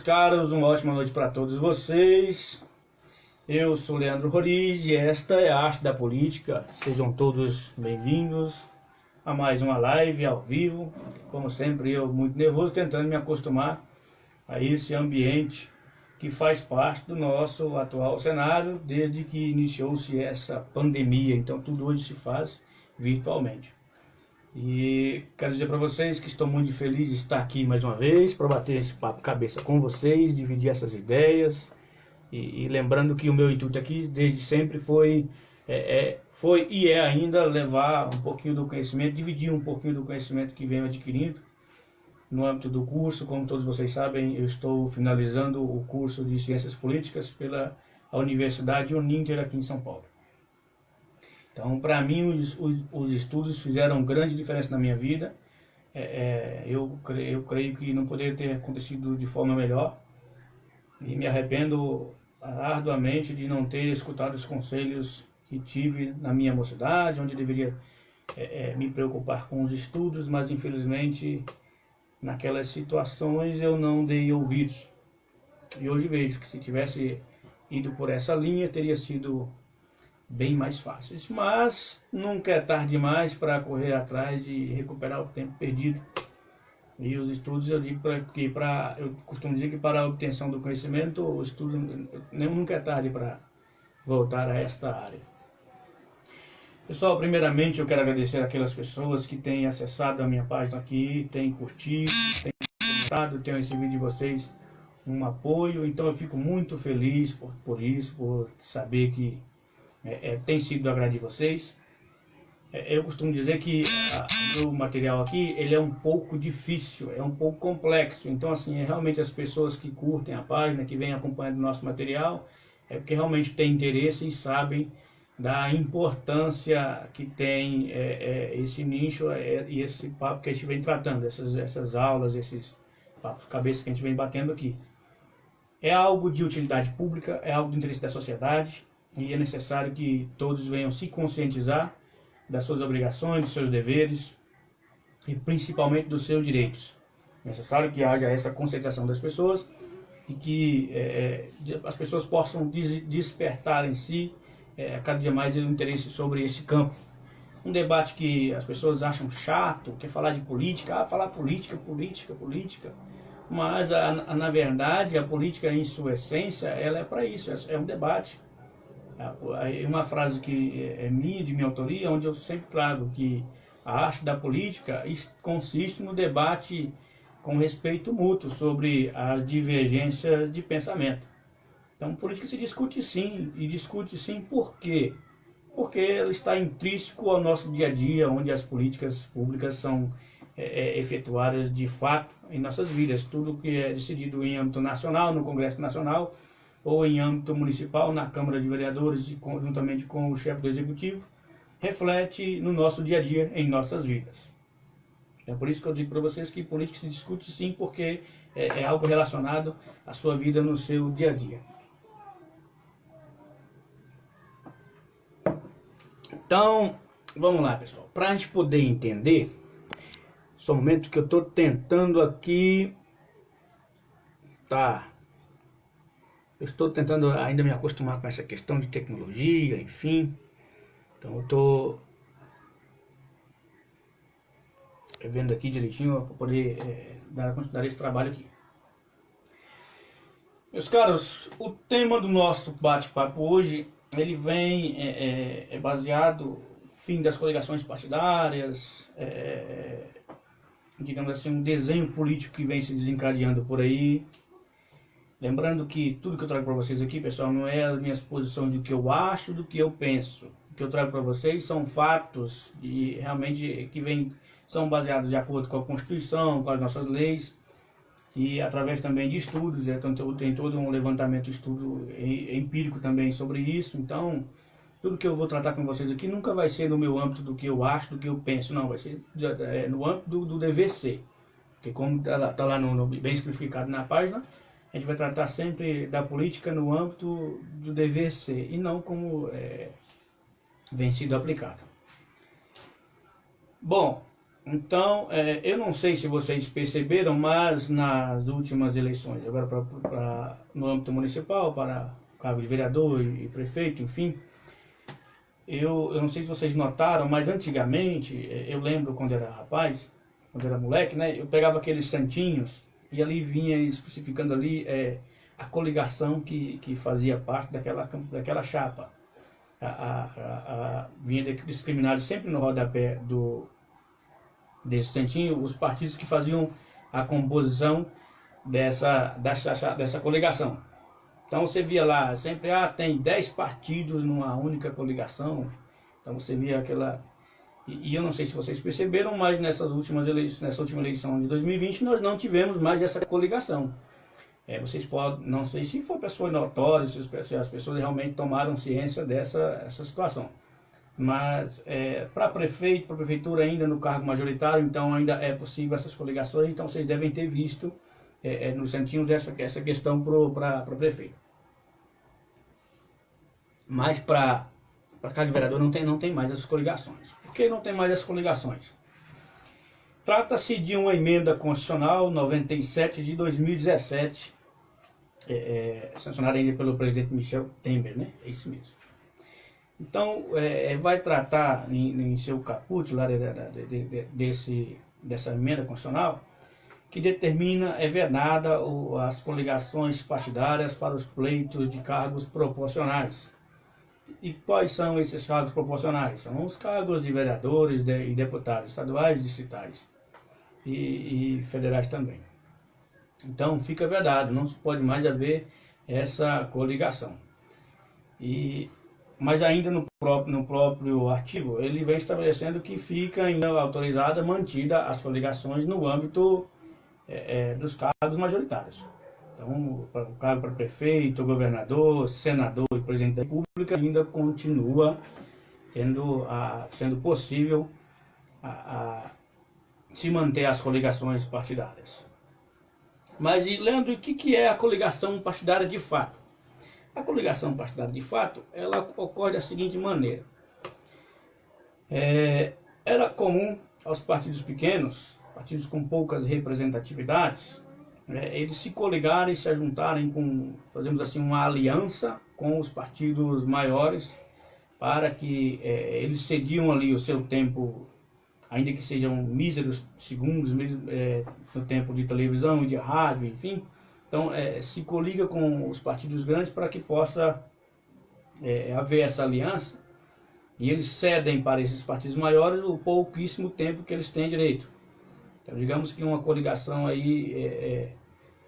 caros, uma ótima noite para todos vocês. Eu sou Leandro Roriz e esta é a Arte da Política. Sejam todos bem-vindos a mais uma live ao vivo. Como sempre, eu muito nervoso, tentando me acostumar a esse ambiente que faz parte do nosso atual cenário desde que iniciou-se essa pandemia. Então tudo hoje se faz virtualmente. E quero dizer para vocês que estou muito feliz de estar aqui mais uma vez para bater esse papo cabeça com vocês, dividir essas ideias e lembrando que o meu intuito aqui desde sempre foi e é ainda levar um pouquinho do conhecimento, dividir um pouquinho do conhecimento que venho adquirindo no âmbito do curso. Como todos vocês sabem, eu estou finalizando o curso de Ciências Políticas pela Universidade Uninter aqui em São Paulo. Então, para mim, os estudos fizeram grande diferença na minha vida. Eu creio que não poderia ter acontecido de forma melhor. E me arrependo arduamente de não ter escutado os conselhos que tive na minha mocidade, onde eu deveria me preocupar com os estudos, mas infelizmente, naquelas situações eu não dei ouvidos. E hoje vejo que se tivesse ido por essa linha, teria sido bem mais fáceis, mas nunca é tarde demais para correr atrás e recuperar o tempo perdido. E os estudos, eu costumo dizer que para a obtenção do conhecimento, o estudo nunca é tarde para voltar a esta área. Pessoal, primeiramente eu quero agradecer aquelas pessoas que têm acessado a minha página aqui, têm curtido, têm comentado, tenho recebido de vocês um apoio. Então eu fico muito feliz por isso, por saber que tem sido do agrado de vocês. Eu costumo dizer que o material aqui ele é um pouco difícil, é um pouco complexo. Então assim, realmente as pessoas que curtem a página, que vêm acompanhando o nosso material, é porque realmente têm interesse e sabem da importância que tem esse nicho e esse papo que a gente vem tratando, essas aulas, esses papos cabeça que a gente vem batendo aqui. É algo de utilidade pública, é algo de interesse da sociedade. E é necessário que todos venham se conscientizar das suas obrigações, dos seus deveres e principalmente dos seus direitos. É necessário que haja essa conscientização das pessoas e que as pessoas possam despertar em si cada dia mais o interesse sobre esse campo. Um debate que as pessoas acham chato, que é falar de política, falar política, mas na verdade a política em sua essência ela é para isso, é um debate. Uma frase que é minha, de minha autoria, onde eu sempre trago que a arte da política consiste no debate com respeito mútuo sobre as divergências de pensamento. Então, política se discute sim, e discute sim por quê? Porque ela está intrínseco ao nosso dia a dia, onde as políticas públicas são efetuadas de fato em nossas vidas. Tudo que é decidido em âmbito nacional, no Congresso Nacional, ou em âmbito municipal, na Câmara de Vereadores, conjuntamente com o chefe do Executivo, reflete no nosso dia a dia, em nossas vidas. É por isso que eu digo para vocês que política se discute sim, porque é algo relacionado à sua vida no seu dia a dia. Então, vamos lá, pessoal. Para a gente poder entender, só um momento que eu estou tentando aqui... Eu estou tentando ainda me acostumar com essa questão de tecnologia, enfim. Então eu estou vendo aqui direitinho para poder dar continuidade a esse trabalho aqui. Meus caros, o tema do nosso bate-papo hoje, ele vem baseado no fim das coligações partidárias, digamos assim, um desenho político que vem se desencadeando por aí. Lembrando que tudo que eu trago para vocês aqui, pessoal, não é as minhas posições do que eu acho, do que eu penso. O que eu trago para vocês são fatos realmente que são baseados de acordo com a Constituição, com as nossas leis e através também de estudos. Tem todo um levantamento, estudo empírico também sobre isso. Então, tudo que eu vou tratar com vocês aqui nunca vai ser no meu âmbito do que eu acho, do que eu penso, não. Vai ser no âmbito do dever ser. Porque como está lá bem especificado na página, a gente vai tratar sempre da política no âmbito do dever ser e não como vem sido aplicado. Bom, Então, eu não sei se vocês perceberam, mas nas últimas eleições, agora no âmbito municipal, para cargo de vereador e prefeito, enfim, eu não sei se vocês notaram, mas antigamente, eu lembro quando era rapaz, quando era moleque, né, eu pegava aqueles santinhos e ali vinha especificando ali a coligação que fazia parte daquela chapa. Vinha discriminado sempre no rodapé desse santinho os partidos que faziam a composição dessa coligação. Então você via lá, sempre tem 10 partidos numa única coligação. Então você via aquela... E eu não sei se vocês perceberam, mas nessa última eleição de 2020 nós não tivemos mais essa coligação. Vocês podem, não sei se foi pessoa notória, se as pessoas realmente tomaram ciência dessa situação. Mas para prefeito, para prefeitura ainda no cargo majoritário, então ainda é possível essas coligações, então vocês devem ter visto nos santinhos essa questão para prefeito. Mas para cargo de vereador não tem mais essas coligações. Por que não tem mais essas coligações? Trata-se de uma emenda constitucional 97 de 2017, sancionada ainda pelo presidente Michel Temer, né? É isso mesmo. Então, vai tratar em seu caput lá dessa emenda constitucional que determina, vedada as coligações partidárias para os pleitos de cargos proporcionais. E quais são esses cargos proporcionais? São os cargos de vereadores e deputados estaduais, distritais e federais também. Então, fica vedado, não pode mais haver essa coligação. Mas ainda no próprio artigo, ele vem estabelecendo que fica ainda autorizada, mantida as coligações no âmbito dos cargos majoritários. Então, o cargo para prefeito, governador, senador e presidente da República ainda continua sendo possível se manter as coligações partidárias. Mas, Leandro, o que é a coligação partidária de fato? A coligação partidária de fato, ela ocorre da seguinte maneira. Era comum aos partidos pequenos, partidos com poucas representatividades, eles se coligarem, se ajuntarem fazemos assim, uma aliança com os partidos maiores, para que eles cediam ali o seu tempo, ainda que sejam míseros segundos, no tempo de televisão e de rádio, enfim. Então, se coliga com os partidos grandes para que possa haver essa aliança, e eles cedem para esses partidos maiores o pouquíssimo tempo que eles têm direito. Então, digamos que uma coligação aí,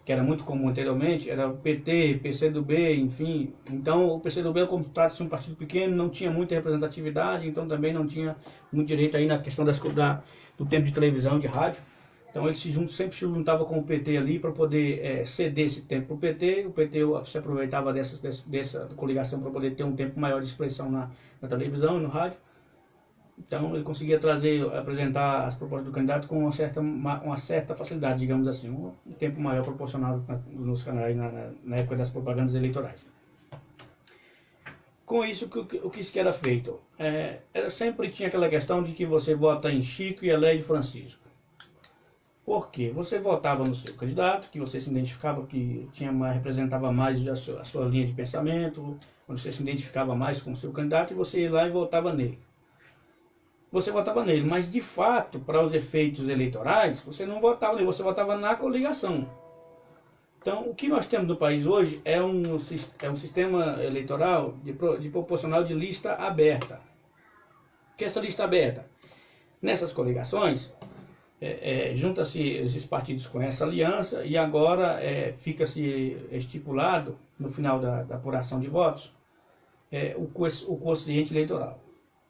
que era muito comum anteriormente, era o PT, PCdoB, enfim. Então, o PCdoB, como trata-se de um partido pequeno, não tinha muita representatividade, então também não tinha muito direito aí na questão do tempo de televisão e de rádio. Então eles sempre se juntavam com o PT ali para poder ceder esse tempo para o PT. O PT se aproveitava dessa coligação para poder ter um tempo maior de expressão na televisão e no rádio. Então ele conseguia apresentar as propostas do candidato com uma certa facilidade, digamos assim, um tempo maior proporcional nos canais na época das propagandas eleitorais. Com isso, o que era feito? Sempre tinha aquela questão de que você vota em Chico e elege Francisco. Por quê? Você votava no seu candidato, que você se identificava, que representava mais a sua linha de pensamento, você se identificava mais com o seu candidato, e você ia lá e votava nele. Você votava nele, mas de fato, para os efeitos eleitorais, você não votava nele, você votava na coligação. Então, o que nós temos no país hoje é um sistema eleitoral de proporcional de lista aberta. O que é essa lista aberta? Nessas coligações, junta-se esses partidos com essa aliança e agora fica-se estipulado, no final da apuração de votos, o quociente eleitoral.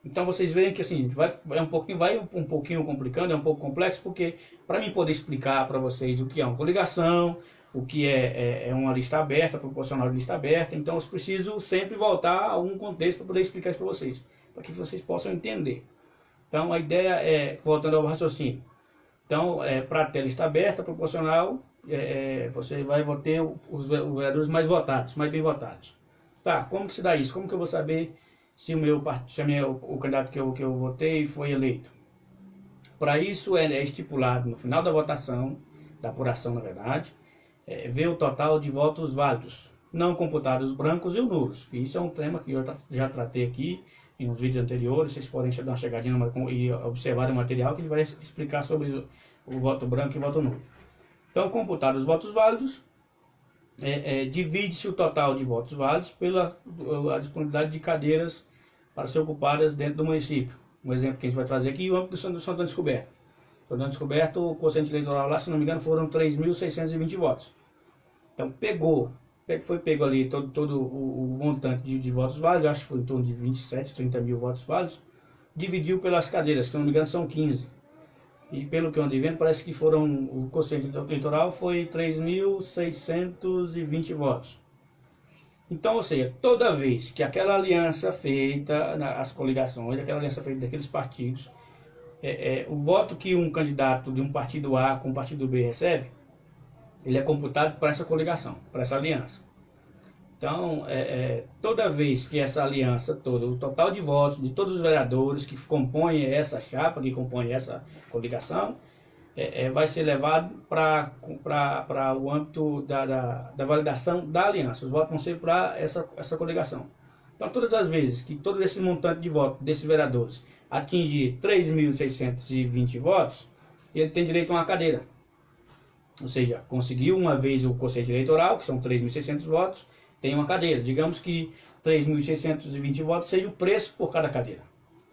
Então vocês veem que assim, vai um pouquinho complicando, é um pouco complexo, porque para mim poder explicar para vocês o que é uma coligação, o que é uma lista aberta, proporcional de lista aberta, então eu preciso sempre voltar a algum contexto para poder explicar isso para vocês, para que vocês possam entender. Então a ideia é, voltando ao raciocínio, então para ter lista aberta, proporcional, você vai ter os vereadores mais votados, mais bem votados. Tá, como que se dá isso? Como que eu vou saber se o candidato que eu votei foi eleito? Para isso é estipulado no final da votação, da apuração na verdade, ver o total de votos válidos, não computados os brancos e os nulos. Isso é um tema que eu já tratei aqui em uns vídeos anteriores, vocês podem dar uma chegadinha e observar o material que ele vai explicar sobre o voto branco e o voto nulo. Então, computados os votos válidos, divide-se o total de votos válidos pela a disponibilidade de cadeiras para ser ocupadas dentro do município. Um exemplo que a gente vai trazer aqui, o âmbito do São Antônio Descoberto. São Antônio Descoberto, o quociente eleitoral lá, se não me engano, foram 3.620 votos. Então, foi pego ali todo o montante de votos válidos, acho que foi em torno de 27, 30 mil votos válidos, dividiu pelas cadeiras, que se não me engano são 15. E pelo que eu andei vendo, parece que o quociente eleitoral foi 3.620 votos. Então, ou seja, toda vez que aquela aliança feita, as coligações, aquela aliança feita daqueles partidos, o voto que um candidato de um partido A com um partido B recebe, ele é computado para essa coligação, para essa aliança. Então, toda vez que essa aliança toda, o total de votos de todos os vereadores que compõem essa chapa, que compõem essa coligação, vai ser levado para o âmbito da validação da aliança. Os votos vão ser para essa coligação. Então, todas as vezes que todo esse montante de votos desses vereadores atingir 3.620 votos, ele tem direito a uma cadeira. Ou seja, conseguiu uma vez o quociente eleitoral, que são 3.600 votos, tem uma cadeira. Digamos que 3.620 votos seja o preço por cada cadeira.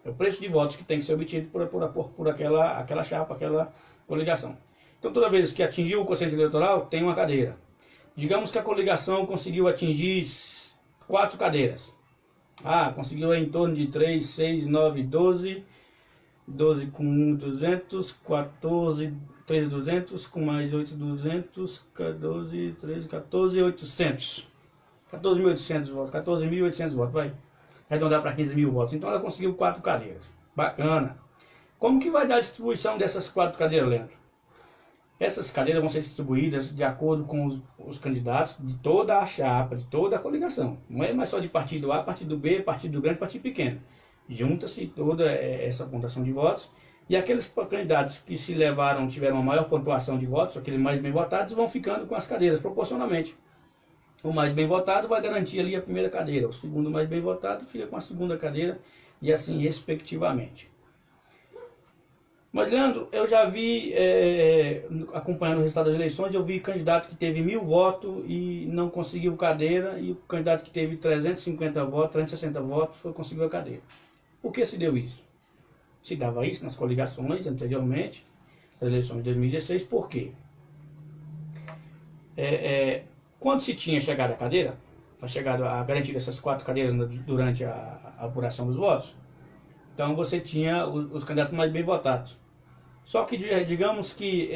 É o preço de votos que tem que ser obtido por aquela chapa, aquela coligação. Então, toda vez que atingiu o quociente eleitoral, tem uma cadeira. Digamos que a coligação conseguiu atingir 4 cadeiras. Conseguiu em torno de 3, 6, 9, 12. 12 com 200, 14, 3.200, com mais 8.200, 12, 13, 14.800. 14.800 votos, 14.800 votos, vai arredondar para 15.000 votos. Então ela conseguiu 4 cadeiras. Bacana. Como que vai dar a distribuição dessas 4 cadeiras, Leandro? Essas cadeiras vão ser distribuídas de acordo com os candidatos de toda a chapa, de toda a coligação. Não é mais só de partido A, partido B, partido grande, partido pequeno. Junta-se toda essa pontuação de votos e aqueles candidatos que tiveram a maior pontuação de votos, aqueles mais bem votados, vão ficando com as cadeiras proporcionalmente. O mais bem votado vai garantir ali a primeira cadeira, o segundo mais bem votado fica com a segunda cadeira e assim respectivamente. Mas, Leandro, eu já vi, acompanhando o resultado das eleições, eu vi candidato que teve 1.000 votos e não conseguiu cadeira, e o candidato que teve 350 votos, 360 votos, conseguiu a cadeira. Por que se deu isso? Se dava isso nas coligações anteriormente, nas eleições de 2016, por quê? Quando se tinha chegado à cadeira, a garantir essas 4 cadeiras durante a apuração dos votos, então você tinha os candidatos mais bem votados. Só que digamos que,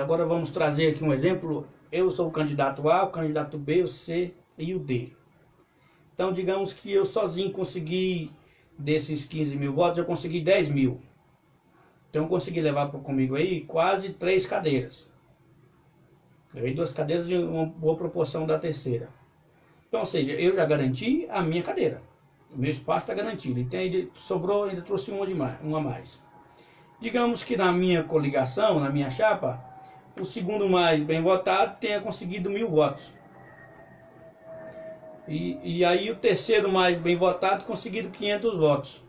agora vamos trazer aqui um exemplo, eu sou o candidato A, o candidato B, o C e o D. Então digamos que eu sozinho consegui, desses 15.000 votos, eu consegui 10.000. Então eu consegui levar comigo aí quase 3 cadeiras. Levei 2 cadeiras e uma boa proporção da terceira. Então, ou seja, eu já garanti a minha cadeira. O meu espaço está garantido. Então, sobrou, ainda trouxe uma a mais. Digamos que na minha coligação, na minha chapa, o segundo mais bem votado tenha conseguido 1.000 votos. E aí o terceiro mais bem votado conseguido 500 votos.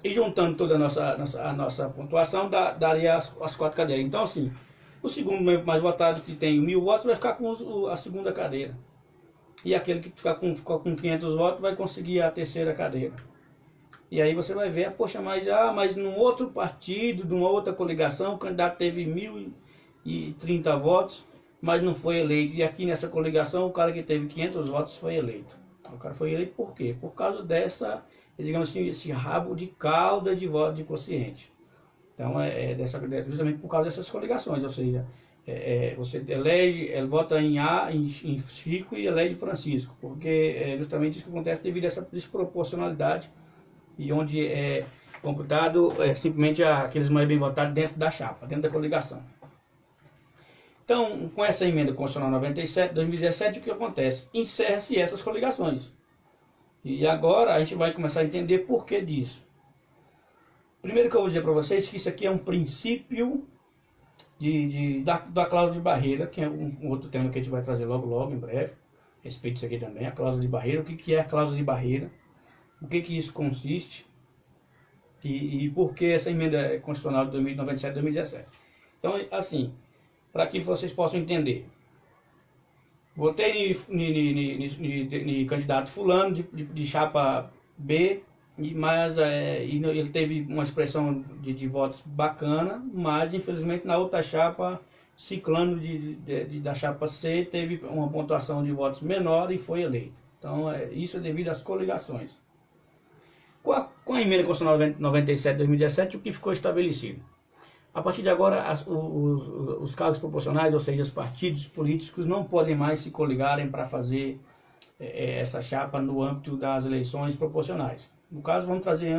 E juntando toda a nossa pontuação, daria as 4 cadeiras. Então, assim, o segundo mais votado, que tem 1.000 votos, vai ficar com a segunda cadeira. E aquele que ficar com 500 votos vai conseguir a terceira cadeira. E aí você vai ver, poxa, mas num outro partido, de uma outra coligação, o candidato teve 1.030 votos, mas não foi eleito. E aqui nessa coligação, o cara que teve 500 votos foi eleito. O cara foi eleito por quê? Por causa digamos assim, esse rabo de cauda de voto de quociente. Então, justamente por causa dessas coligações, ou seja, você vota em A, em Chico e elege Francisco, porque é justamente isso que acontece devido a essa desproporcionalidade e onde é computado simplesmente aqueles mais bem votados dentro da chapa, dentro da coligação. Então, com essa emenda constitucional 97, 2017, o que acontece? Encerra-se essas coligações. E agora a gente vai começar a entender por que disso. Primeiro que eu vou dizer para vocês que isso aqui é um princípio da cláusula de barreira, que é um outro tema que a gente vai trazer logo em breve, a respeito disso aqui também, a cláusula de barreira. O que é a cláusula de barreira, o que isso consiste e por que essa emenda constitucional de 2097 e 2017. Então, assim, para que vocês possam entender, votei em candidato fulano de chapa B, mas ele teve uma expressão de votos bacana, mas infelizmente na outra chapa, ciclano da chapa C teve uma pontuação de votos menor e foi eleito. Então isso é devido às coligações. Com a emenda constitucional 97 de 2017, o que ficou estabelecido? A partir de agora, os cargos proporcionais, ou seja, os partidos políticos, não podem mais se coligarem para fazer essa chapa no âmbito das eleições proporcionais. No caso, vamos trazer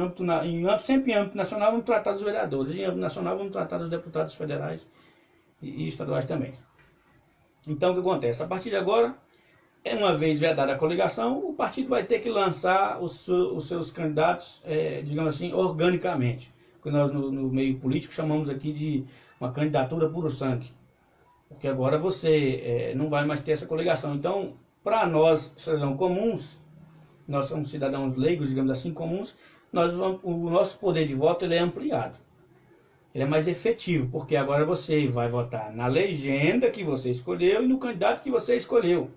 sempre em âmbito nacional, vamos tratar dos vereadores. Em âmbito nacional, vamos tratar dos deputados federais e estaduais também. Então, o que acontece? A partir de agora, uma vez vedada a coligação, o partido vai ter que lançar os seus candidatos, digamos assim, organicamente. Que nós no meio político chamamos aqui de uma candidatura puro sangue. Porque agora você não vai mais ter essa coligação. Então, para nós, cidadãos comuns, nós somos cidadãos leigos, digamos assim, comuns, o nosso poder de voto ele é ampliado. Ele é mais efetivo, porque agora você vai votar na legenda que você escolheu e no candidato que você escolheu.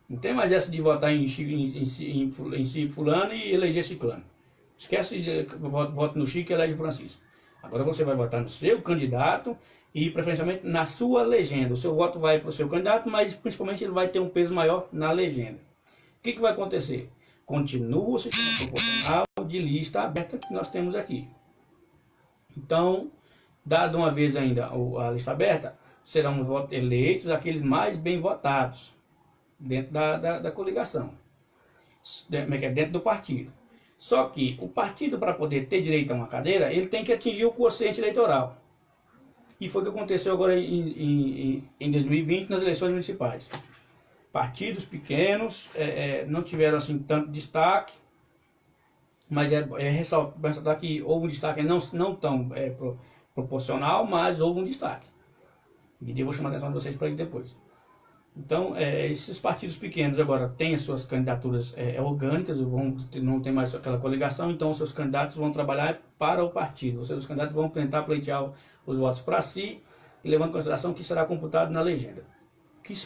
Não tem mais essa de votar em si fulano e eleger ciclano. Esquece de voto no Chico e elege Francisco. Agora você vai votar no seu candidato e preferencialmente na sua legenda. O seu voto vai para o seu candidato, mas principalmente ele vai ter um peso maior na legenda. O que vai acontecer? Continua o sistema proporcional de lista aberta que nós temos aqui. Então, dado uma vez ainda a lista aberta, serão eleitos aqueles mais bem votados dentro da coligação, dentro do partido. Só que o partido, para poder ter direito a uma cadeira, ele tem que atingir o quociente eleitoral. E foi o que aconteceu agora em 2020 nas eleições municipais. Partidos pequenos não tiveram assim tanto destaque, mas ressaltar que houve um destaque não tão proporcional, mas houve um destaque. E eu vou chamar a atenção de vocês para ele depois. Então, esses partidos pequenos agora têm as suas candidaturas orgânicas, não tem mais aquela coligação, então os seus candidatos vão trabalhar para o partido. Os seus candidatos vão tentar pleitear os votos para si, e levando em consideração que será computado na legenda.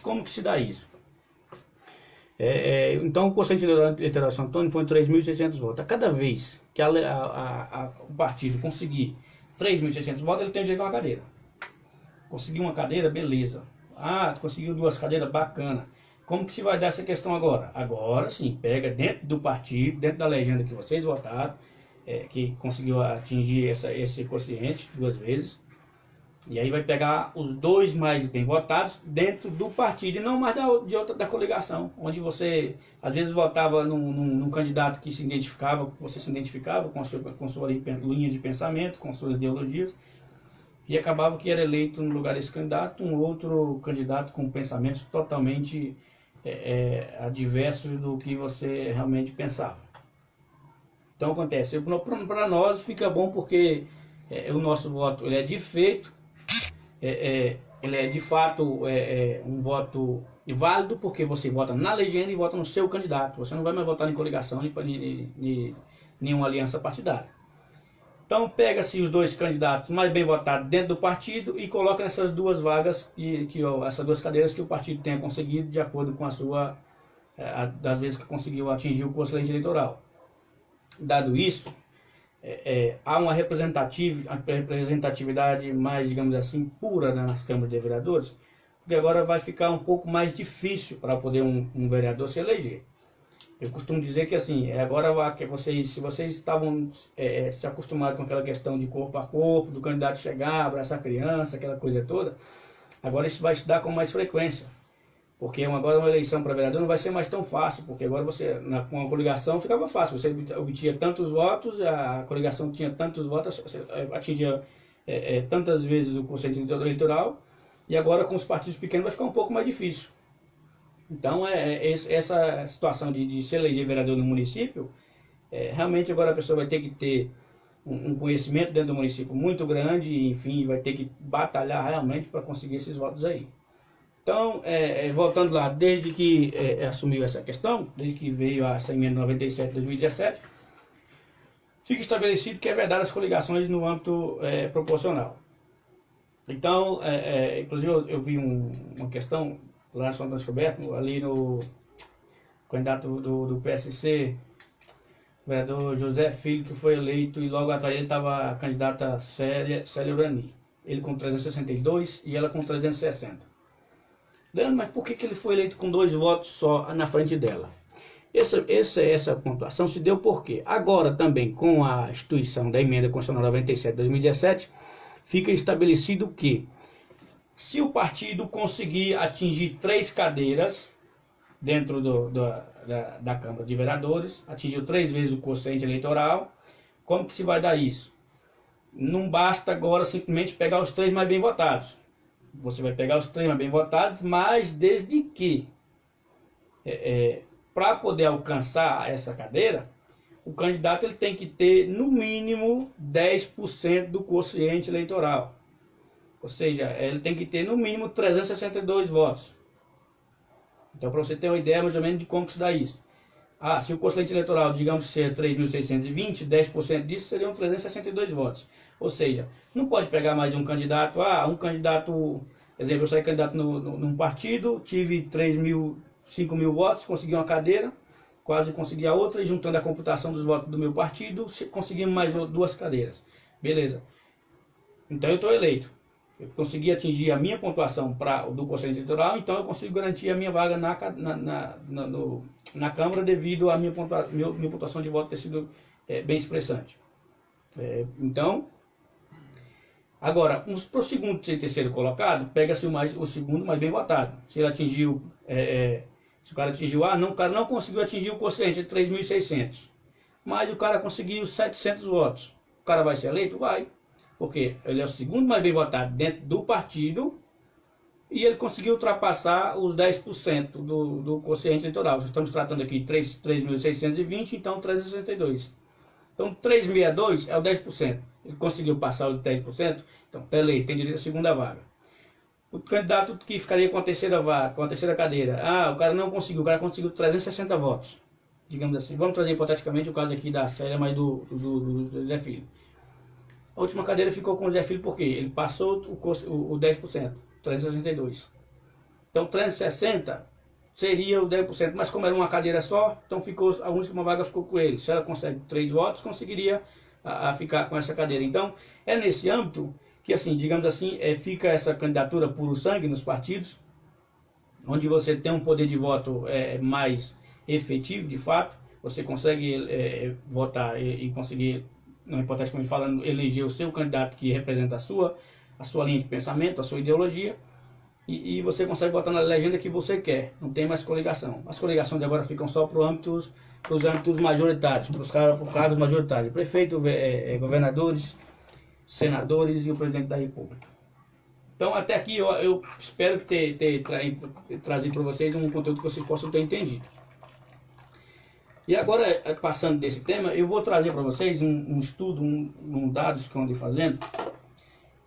Como que se dá isso? Então, o quociente eleitoral de Santo Antônio foi 3.600 votos. A cada vez que o partido conseguir 3.600 votos, ele tem direito a uma cadeira. Conseguiu uma cadeira, beleza. Conseguiu 2 cadeiras, bacana. Como que se vai dar essa questão agora? Agora sim, pega dentro do partido, dentro da legenda que vocês votaram, que conseguiu atingir esse quociente 2 vezes. E aí vai pegar os 2 mais bem votados dentro do partido e não mais da coligação, onde você às vezes votava num candidato que você se identificava com sua linha de pensamento, com suas ideologias, e acabava que era eleito no lugar desse candidato um outro candidato com pensamentos totalmente adversos do que você realmente pensava. Então acontece, para nós fica bom porque o nosso voto ele é de feito, ele é de fato um voto válido, porque você vota na legenda e vota no seu candidato. Você não vai mais votar em coligação nem nenhuma aliança partidária. Então pega-se os 2 candidatos mais bem votados dentro do partido e coloca nessas 2 vagas, essas 2 cadeiras que o partido tenha conseguido de acordo com das vezes que conseguiu atingir o quociente eleitoral. Dado isso, há uma representatividade mais, digamos assim, pura nas câmaras de vereadores, porque agora vai ficar um pouco mais difícil para poder um vereador se eleger. Eu costumo dizer que assim, agora se vocês estavam se acostumados com aquela questão de corpo a corpo, do candidato chegar, abraçar a criança, aquela coisa toda, agora isso vai se dar com mais frequência. Porque agora uma eleição para vereador não vai ser mais tão fácil, porque agora com a coligação ficava fácil, você obtinha tantos votos, a coligação tinha tantos votos, atingia tantas vezes o quociente eleitoral, e agora com os partidos pequenos vai ficar um pouco mais difícil. Então, essa situação de se eleger vereador no município, realmente agora a pessoa vai ter que ter um conhecimento dentro do município muito grande e, enfim, vai ter que batalhar realmente para conseguir esses votos aí. Então, voltando lá, desde que assumiu essa questão, desde que veio essa emenda 97 de 2017, fica estabelecido que é vedado as coligações no âmbito proporcional. Então, inclusive eu vi uma questão lá no São Descoberto, ali no candidato do PSC, o vereador José Filho, que foi eleito, e logo atrás ele estava a candidata Célia Urani. Ele com 362 e ela com 360. Leandro, mas por que ele foi eleito com 2 votos só na frente dela? Essa pontuação se deu porque agora também com a instituição da emenda constitucional 97 de 2017, fica estabelecido que se o partido conseguir atingir 3 cadeiras dentro da Câmara de Vereadores, atingiu 3 vezes o quociente eleitoral, como que se vai dar isso? Não basta agora simplesmente pegar os 3 mais bem votados. Você vai pegar os 3 mais bem votados, mas desde que, para poder alcançar essa cadeira, o candidato ele tem que ter no mínimo 10% do quociente eleitoral. Ou seja, ele tem que ter no mínimo 362 votos. Então, para você ter uma ideia mais ou menos de como que se dá isso. Se o quociente eleitoral, digamos, ser 3.620, 10% disso seriam 362 votos. Ou seja, não pode pegar mais um candidato, exemplo, eu saí candidato num partido, tive 5.000 votos, consegui uma cadeira, quase consegui a outra, e juntando a computação dos votos do meu partido, conseguimos mais 2 cadeiras. Beleza. Então eu estou eleito. Eu consegui atingir a minha pontuação do quociente eleitoral, então eu consigo garantir a minha vaga na Câmara devido à minha pontuação de voto ter sido bem expressante. Então, agora, para o segundo e terceiro colocado, pega-se o segundo mais bem votado. Se ele atingiu, se o cara atingiu, o cara não conseguiu atingir o quociente de 3.600, mas o cara conseguiu 700 votos. O cara vai ser eleito? Vai. Porque ele é o segundo mais bem votado dentro do partido e ele conseguiu ultrapassar os 10% do quociente eleitoral. Estamos tratando aqui de 3.620, então 362. Então 362 é o 10%. Ele conseguiu passar os 10%, então está eleito, tem direito à segunda vaga. O candidato que ficaria com a terceira vaga, com a terceira cadeira, o cara não conseguiu, o cara conseguiu 360 votos. Digamos assim, vamos trazer hipoteticamente o caso aqui da Célia, mas do Zé Filho. A última cadeira ficou com o Zé Filho porque ele passou o 10%, 362. Então 360 seria o 10%, mas como era uma cadeira só, então a última vaga ficou com ele. Se ela consegue 3 votos, conseguiria ficar com essa cadeira. Então é nesse âmbito que, assim, digamos assim, fica essa candidatura puro sangue nos partidos, onde você tem um poder de voto mais efetivo, de fato, você consegue votar e conseguir, não hipoteticamente falando, eleger o seu candidato que representa a sua linha de pensamento, a sua ideologia, e você consegue votar na legenda que você quer, não tem mais coligação. As coligações agora ficam só para os âmbitos majoritários, para os cargos majoritários, prefeito, governadores, senadores e o presidente da República. Então até aqui eu espero ter trazido para vocês um conteúdo que vocês possam ter entendido. E agora, passando desse tema, eu vou trazer para vocês um estudo, dados que eu andei fazendo.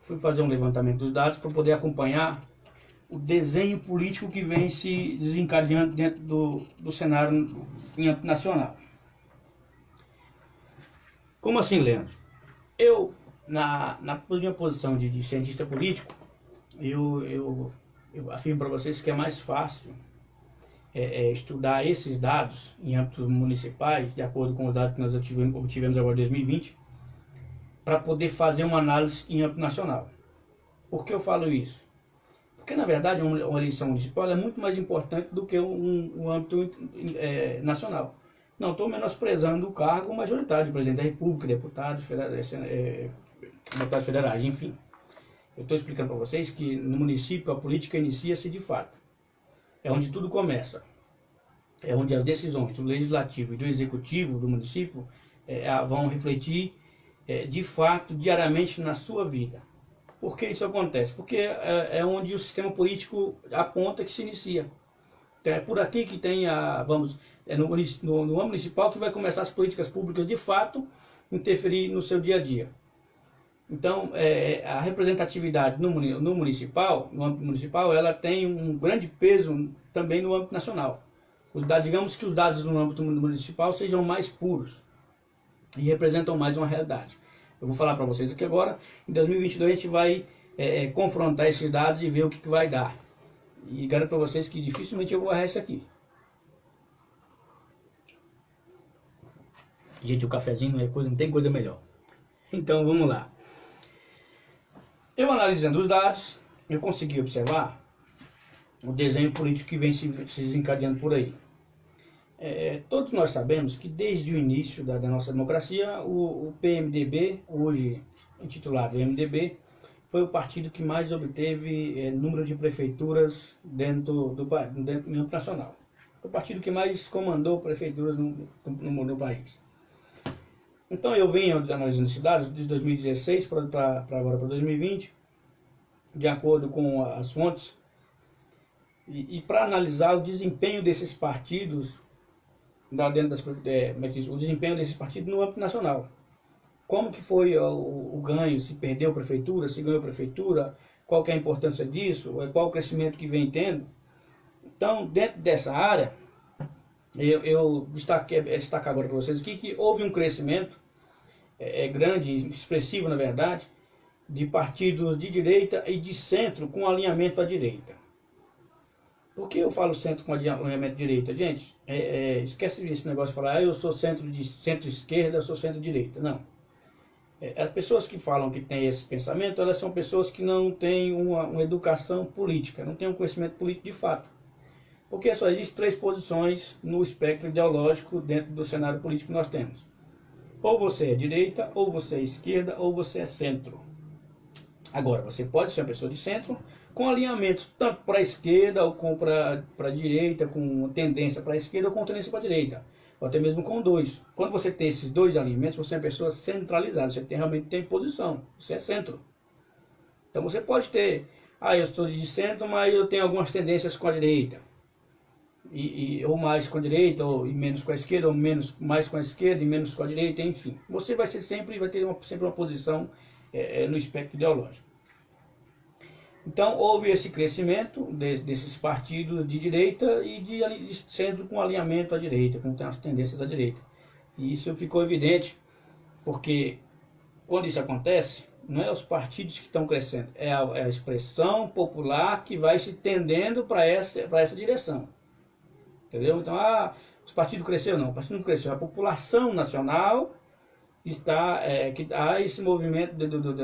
Fui fazer um levantamento dos dados para poder acompanhar o desenho político que vem se desencadeando dentro do cenário em âmbito nacional. Como assim, Leandro? Eu, na minha posição de cientista político, eu afirmo para vocês que é mais fácil estudar esses dados em âmbitos municipais, de acordo com os dados que nós obtivemos agora em 2020, para poder fazer uma análise em âmbito nacional. Por que eu falo isso? Porque, na verdade, uma eleição municipal é muito mais importante do que um âmbito nacional. Não estou menosprezando o cargo majoritário de presidente da República, deputados federais, enfim. Eu estou explicando para vocês que no município a política inicia-se de fato. É onde tudo começa. É onde as decisões do legislativo e do executivo do município vão refletir de fato diariamente na sua vida. Por que isso acontece? Porque é onde o sistema político aponta que se inicia. Então é por aqui que tem no âmbito municipal que vai começar as políticas públicas de fato interferir no seu dia a dia. Então, a representatividade no âmbito municipal, ela tem um grande peso também no âmbito nacional. Digamos que os dados no âmbito municipal sejam mais puros e representam mais uma realidade. Eu vou falar para vocês aqui agora. Em 2022 a gente vai confrontar esses dados e ver o que vai dar. E garanto para vocês que dificilmente eu vou errar isso aqui. Gente, o cafezinho não tem coisa melhor. Então vamos lá. Eu analisando os dados, eu consegui observar o desenho político que vem se desencadeando por aí. Todos nós sabemos que desde o início da nossa democracia, o PMDB, hoje intitulado MDB, foi o partido que mais obteve número de prefeituras dentro do âmbito nacional. Foi o partido que mais comandou prefeituras no país. Então eu venho analisando esses dados de 2016 para agora para 2020, de acordo com as fontes, e para analisar o desempenho desses partidos, o desempenho desses partidos no âmbito nacional. Como que foi o ganho, se perdeu prefeitura, se ganhou prefeitura, qual que é a importância disso, qual o crescimento que vem tendo. Então, dentro dessa área, eu destaco agora para vocês aqui que houve um crescimento grande, expressivo na verdade, de partidos de direita e de centro com alinhamento à direita. Por que eu falo centro com alinhamento à direita? Gente, esquece esse negócio de falar, eu sou centro-esquerda, eu sou centro-direita. Não. As pessoas que falam que têm esse pensamento, elas são pessoas que não têm uma educação política, não têm um conhecimento político de fato. Porque só existem 3 posições no espectro ideológico dentro do cenário político que nós temos. Ou você é direita, ou você é esquerda, ou você é centro. Agora, você pode ser uma pessoa de centro com alinhamentos tanto para a esquerda ou para a direita, com tendência para a esquerda ou com tendência para a direita. Ou até mesmo com 2. Quando você tem esses 2 alinhamentos, você é uma pessoa centralizada. Você realmente tem posição. Você é centro. Então você pode ter, eu estou de centro, mas eu tenho algumas tendências com a direita. Ou mais com a direita, ou menos com a esquerda, ou mais com a esquerda e menos com a direita, enfim. Você vai ter sempre uma posição no espectro ideológico. Então houve esse crescimento desses partidos de direita e de centro com alinhamento à direita, com as tendências à direita. E isso ficou evidente, porque quando isso acontece, não é os partidos que estão crescendo, é a expressão popular que vai se tendendo para essa direção. Entendeu? Então, os partidos cresceram, não, o partido não cresceu. A população nacional que há esse movimento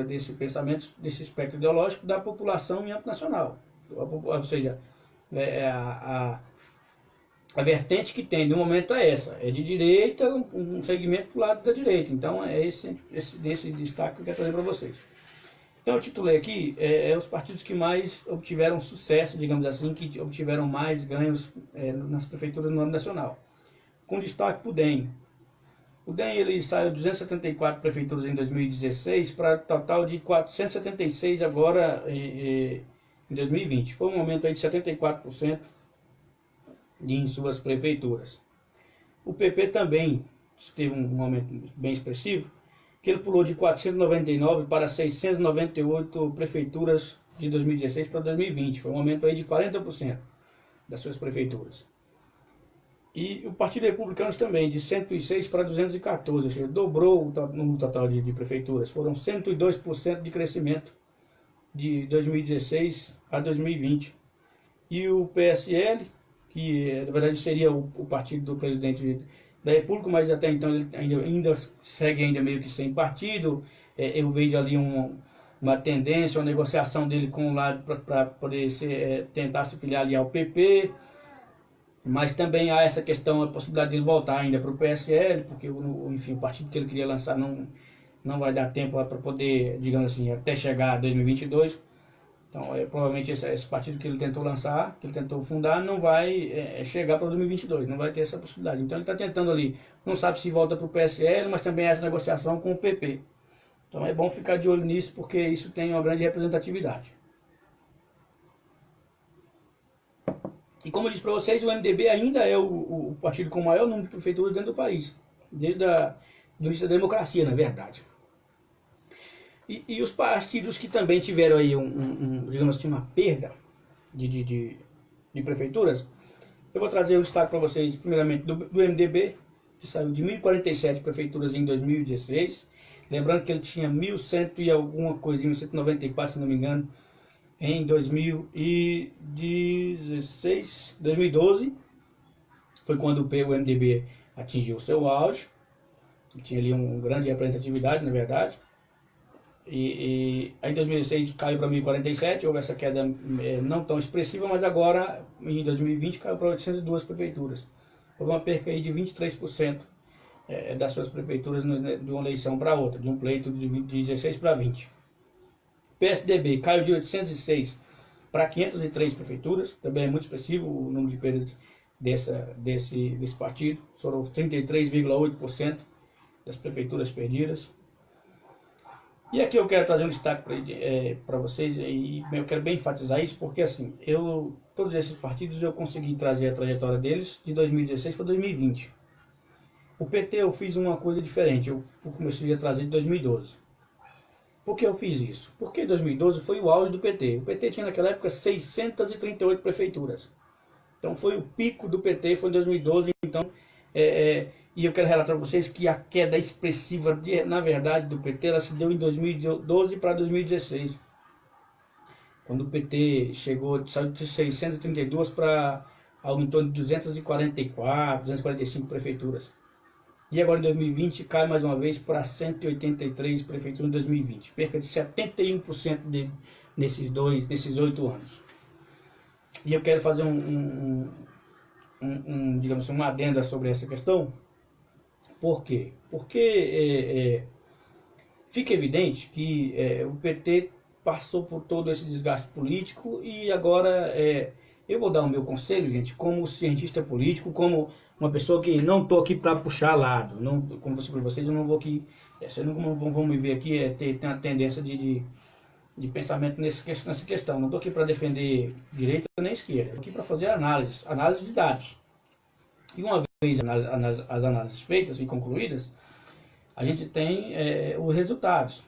desse pensamento, desse espectro ideológico da população em âmbito nacional. Ou seja, a vertente que tem no momento é essa, é de direita, um segmento do lado da direita. Então, é esse destaque que eu quero trazer para vocês. Então eu titulei aqui os partidos que mais obtiveram sucesso, digamos assim, que obtiveram mais ganhos nas prefeituras no âmbito nacional. Com destaque para o DEM. O DEM ele saiu de 274 prefeituras em 2016 para total de 476 agora em 2020. Foi um aumento aí de 74% em suas prefeituras. O PP também teve um aumento bem expressivo, que ele pulou de 499 para 698 prefeituras de 2016 para 2020. Foi um aumento aí de 40% das suas prefeituras. E o Partido Republicano também, de 106 para 214, ou seja, dobrou o número total de prefeituras. Foram 102% de crescimento de 2016 a 2020. E o PSL, que na verdade seria o partido do presidente da República, mas até então ele ainda segue meio que sem partido. Eu vejo ali uma tendência, uma negociação dele com o lado para poder tentar se filiar ali ao PP, mas também há essa questão, a possibilidade de ele voltar ainda para o PSL, porque enfim, o partido que ele queria lançar não vai dar tempo para poder, digamos assim, até chegar a 2022. Então, provavelmente esse partido que ele tentou lançar, que ele tentou fundar, não vai chegar para 2022, não vai ter essa possibilidade. Então ele está tentando ali, não sabe se volta para o PSL, mas também essa negociação com o PP. Então é bom ficar de olho nisso, porque isso tem uma grande representatividade. E como eu disse para vocês, o MDB ainda é o partido com o maior número de prefeituras dentro do país. Desde do início da democracia, na verdade. E os partidos que também tiveram aí digamos assim, uma perda de prefeituras, eu vou trazer um destaque para vocês, primeiramente, do MDB, que saiu de 1.047 prefeituras em 2016, lembrando que ele tinha 1.100 e alguma coisinha, 194, se não me engano, em 2012, foi quando o MDB atingiu o seu auge, tinha ali uma grande representatividade, na verdade, e aí em 2006 caiu para 1.047, houve essa queda não tão expressiva, mas agora em 2020 caiu para 802 prefeituras. Houve uma perca aí de 23% das suas prefeituras de uma eleição para outra, de um pleito de 16 para 20. PSDB caiu de 806 para 503 prefeituras, também é muito expressivo o número de perdas desse partido, foram 33,8% das prefeituras perdidas. E aqui eu quero trazer um destaque para vocês, e eu quero bem enfatizar isso, porque assim, todos esses partidos eu consegui trazer a trajetória deles de 2016 para 2020. O PT eu fiz uma coisa diferente, eu comecei a trazer de 2012. Por que eu fiz isso? Porque 2012 foi o auge do PT. O PT tinha naquela época 638 prefeituras. Então foi o pico do PT, foi em 2012, então... E eu quero relatar para vocês que a queda expressiva, na verdade, do PT, ela se deu em 2012 para 2016. Quando o PT saiu de 632 para algo em torno de 244, 245 prefeituras. E agora em 2020 cai mais uma vez para 183 prefeituras em 2020. Perca de 71% nesses 8 anos. E eu quero fazer digamos, uma adenda sobre essa questão. Por quê? Porque fica evidente que o PT passou por todo esse desgaste político e agora eu vou dar o meu conselho, gente, como cientista político, como uma pessoa que não estou aqui para puxar lado, não, como eu falei para vocês, eu não vou aqui, vocês não vão me ver aqui ter uma tendência de pensamento nessa questão, não estou aqui para defender direita nem esquerda, estou aqui para fazer análise de dados. E uma vez as análises feitas e concluídas, a gente tem os resultados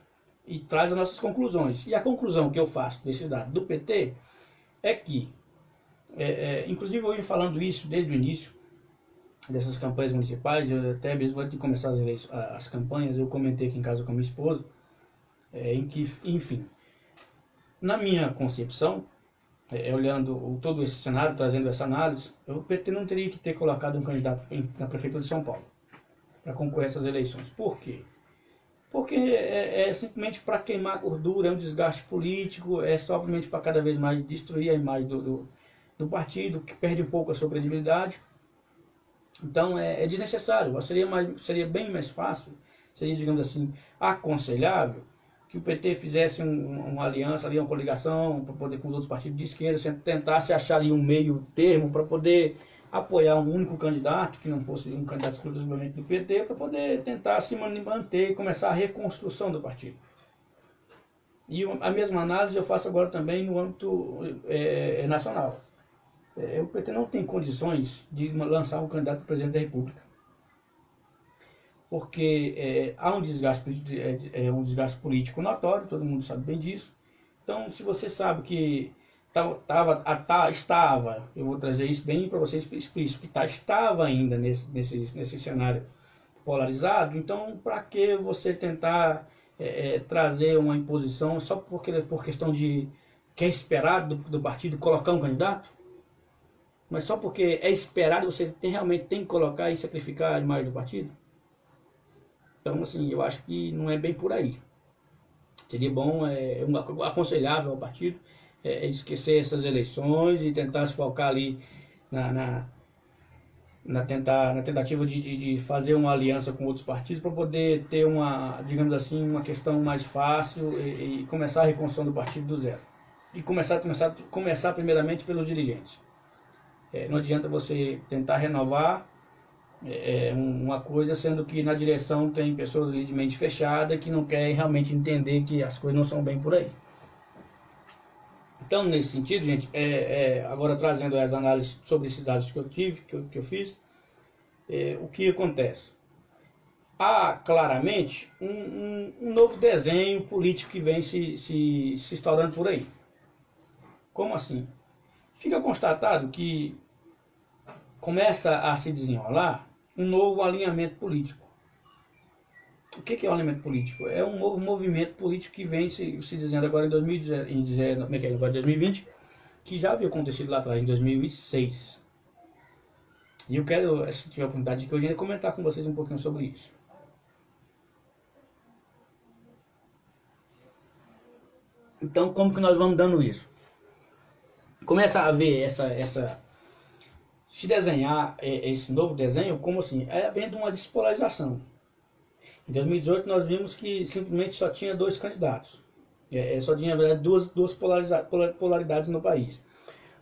e traz as nossas conclusões. E a conclusão que eu faço desses dados do PT é que, inclusive eu venho falando isso desde o início dessas campanhas municipais, eu até mesmo antes de começar as campanhas, eu comentei aqui em casa com a minha esposa, em que, enfim, na minha concepção, olhando todo esse cenário, trazendo essa análise, o PT não teria que ter colocado um candidato na Prefeitura de São Paulo para concorrer a essas eleições. Por quê? Porque é simplesmente para queimar gordura, é um desgaste político, é simplesmente para cada vez mais destruir a imagem do partido, que perde um pouco a sua credibilidade. Então é desnecessário, seria bem mais fácil, seria, digamos assim, aconselhável que o PT fizesse uma aliança, ali, uma coligação, para poder com os outros partidos de esquerda, tentasse achar ali um meio termo para poder apoiar um único candidato, que não fosse um candidato exclusivamente do PT, para poder tentar se manter e começar a reconstrução do partido. E a mesma análise eu faço agora também no âmbito nacional. O PT não tem condições de lançar um candidato a presidente da República. Porque há um desgaste político notório, todo mundo sabe bem disso. Então, se você sabe que estava, eu vou trazer isso bem para vocês explícito, que estava ainda nesse cenário polarizado, então para que você tentar trazer uma imposição só por questão de que é esperado do partido colocar um candidato? Mas só porque é esperado você realmente tem que colocar e sacrificar a imagem do partido? Então, assim, eu acho que não é bem por aí. Seria bom, aconselhável ao partido esquecer essas eleições e tentar se focar ali na tentativa de fazer uma aliança com outros partidos para poder ter digamos assim, uma questão mais fácil e começar a reconstrução do partido do zero. E começar primeiramente pelos dirigentes. Não adianta você tentar renovar uma coisa, sendo que na direção tem pessoas ali de mente fechada que não querem realmente entender que as coisas não são bem por aí. Então, nesse sentido, gente, agora trazendo as análises sobre esses dados que eu fiz, o que acontece? há claramente um novo desenho político que vem se instaurando por aí. Como assim? Fica constatado que começa a se desenrolar um novo alinhamento político. O que é o alinhamento político? É um novo movimento político que vem se desenhando agora em 2020, que já havia acontecido lá atrás, em 2006. E eu quero, se tiver a oportunidade de hoje, comentar com vocês um pouquinho sobre isso. Então, como que nós vamos dando isso? Começa a ver se desenhar esse novo desenho como assim, havendo uma despolarização. Em 2018 nós vimos que simplesmente só tinha dois candidatos. Só tinha, na verdade, duas polaridades no país.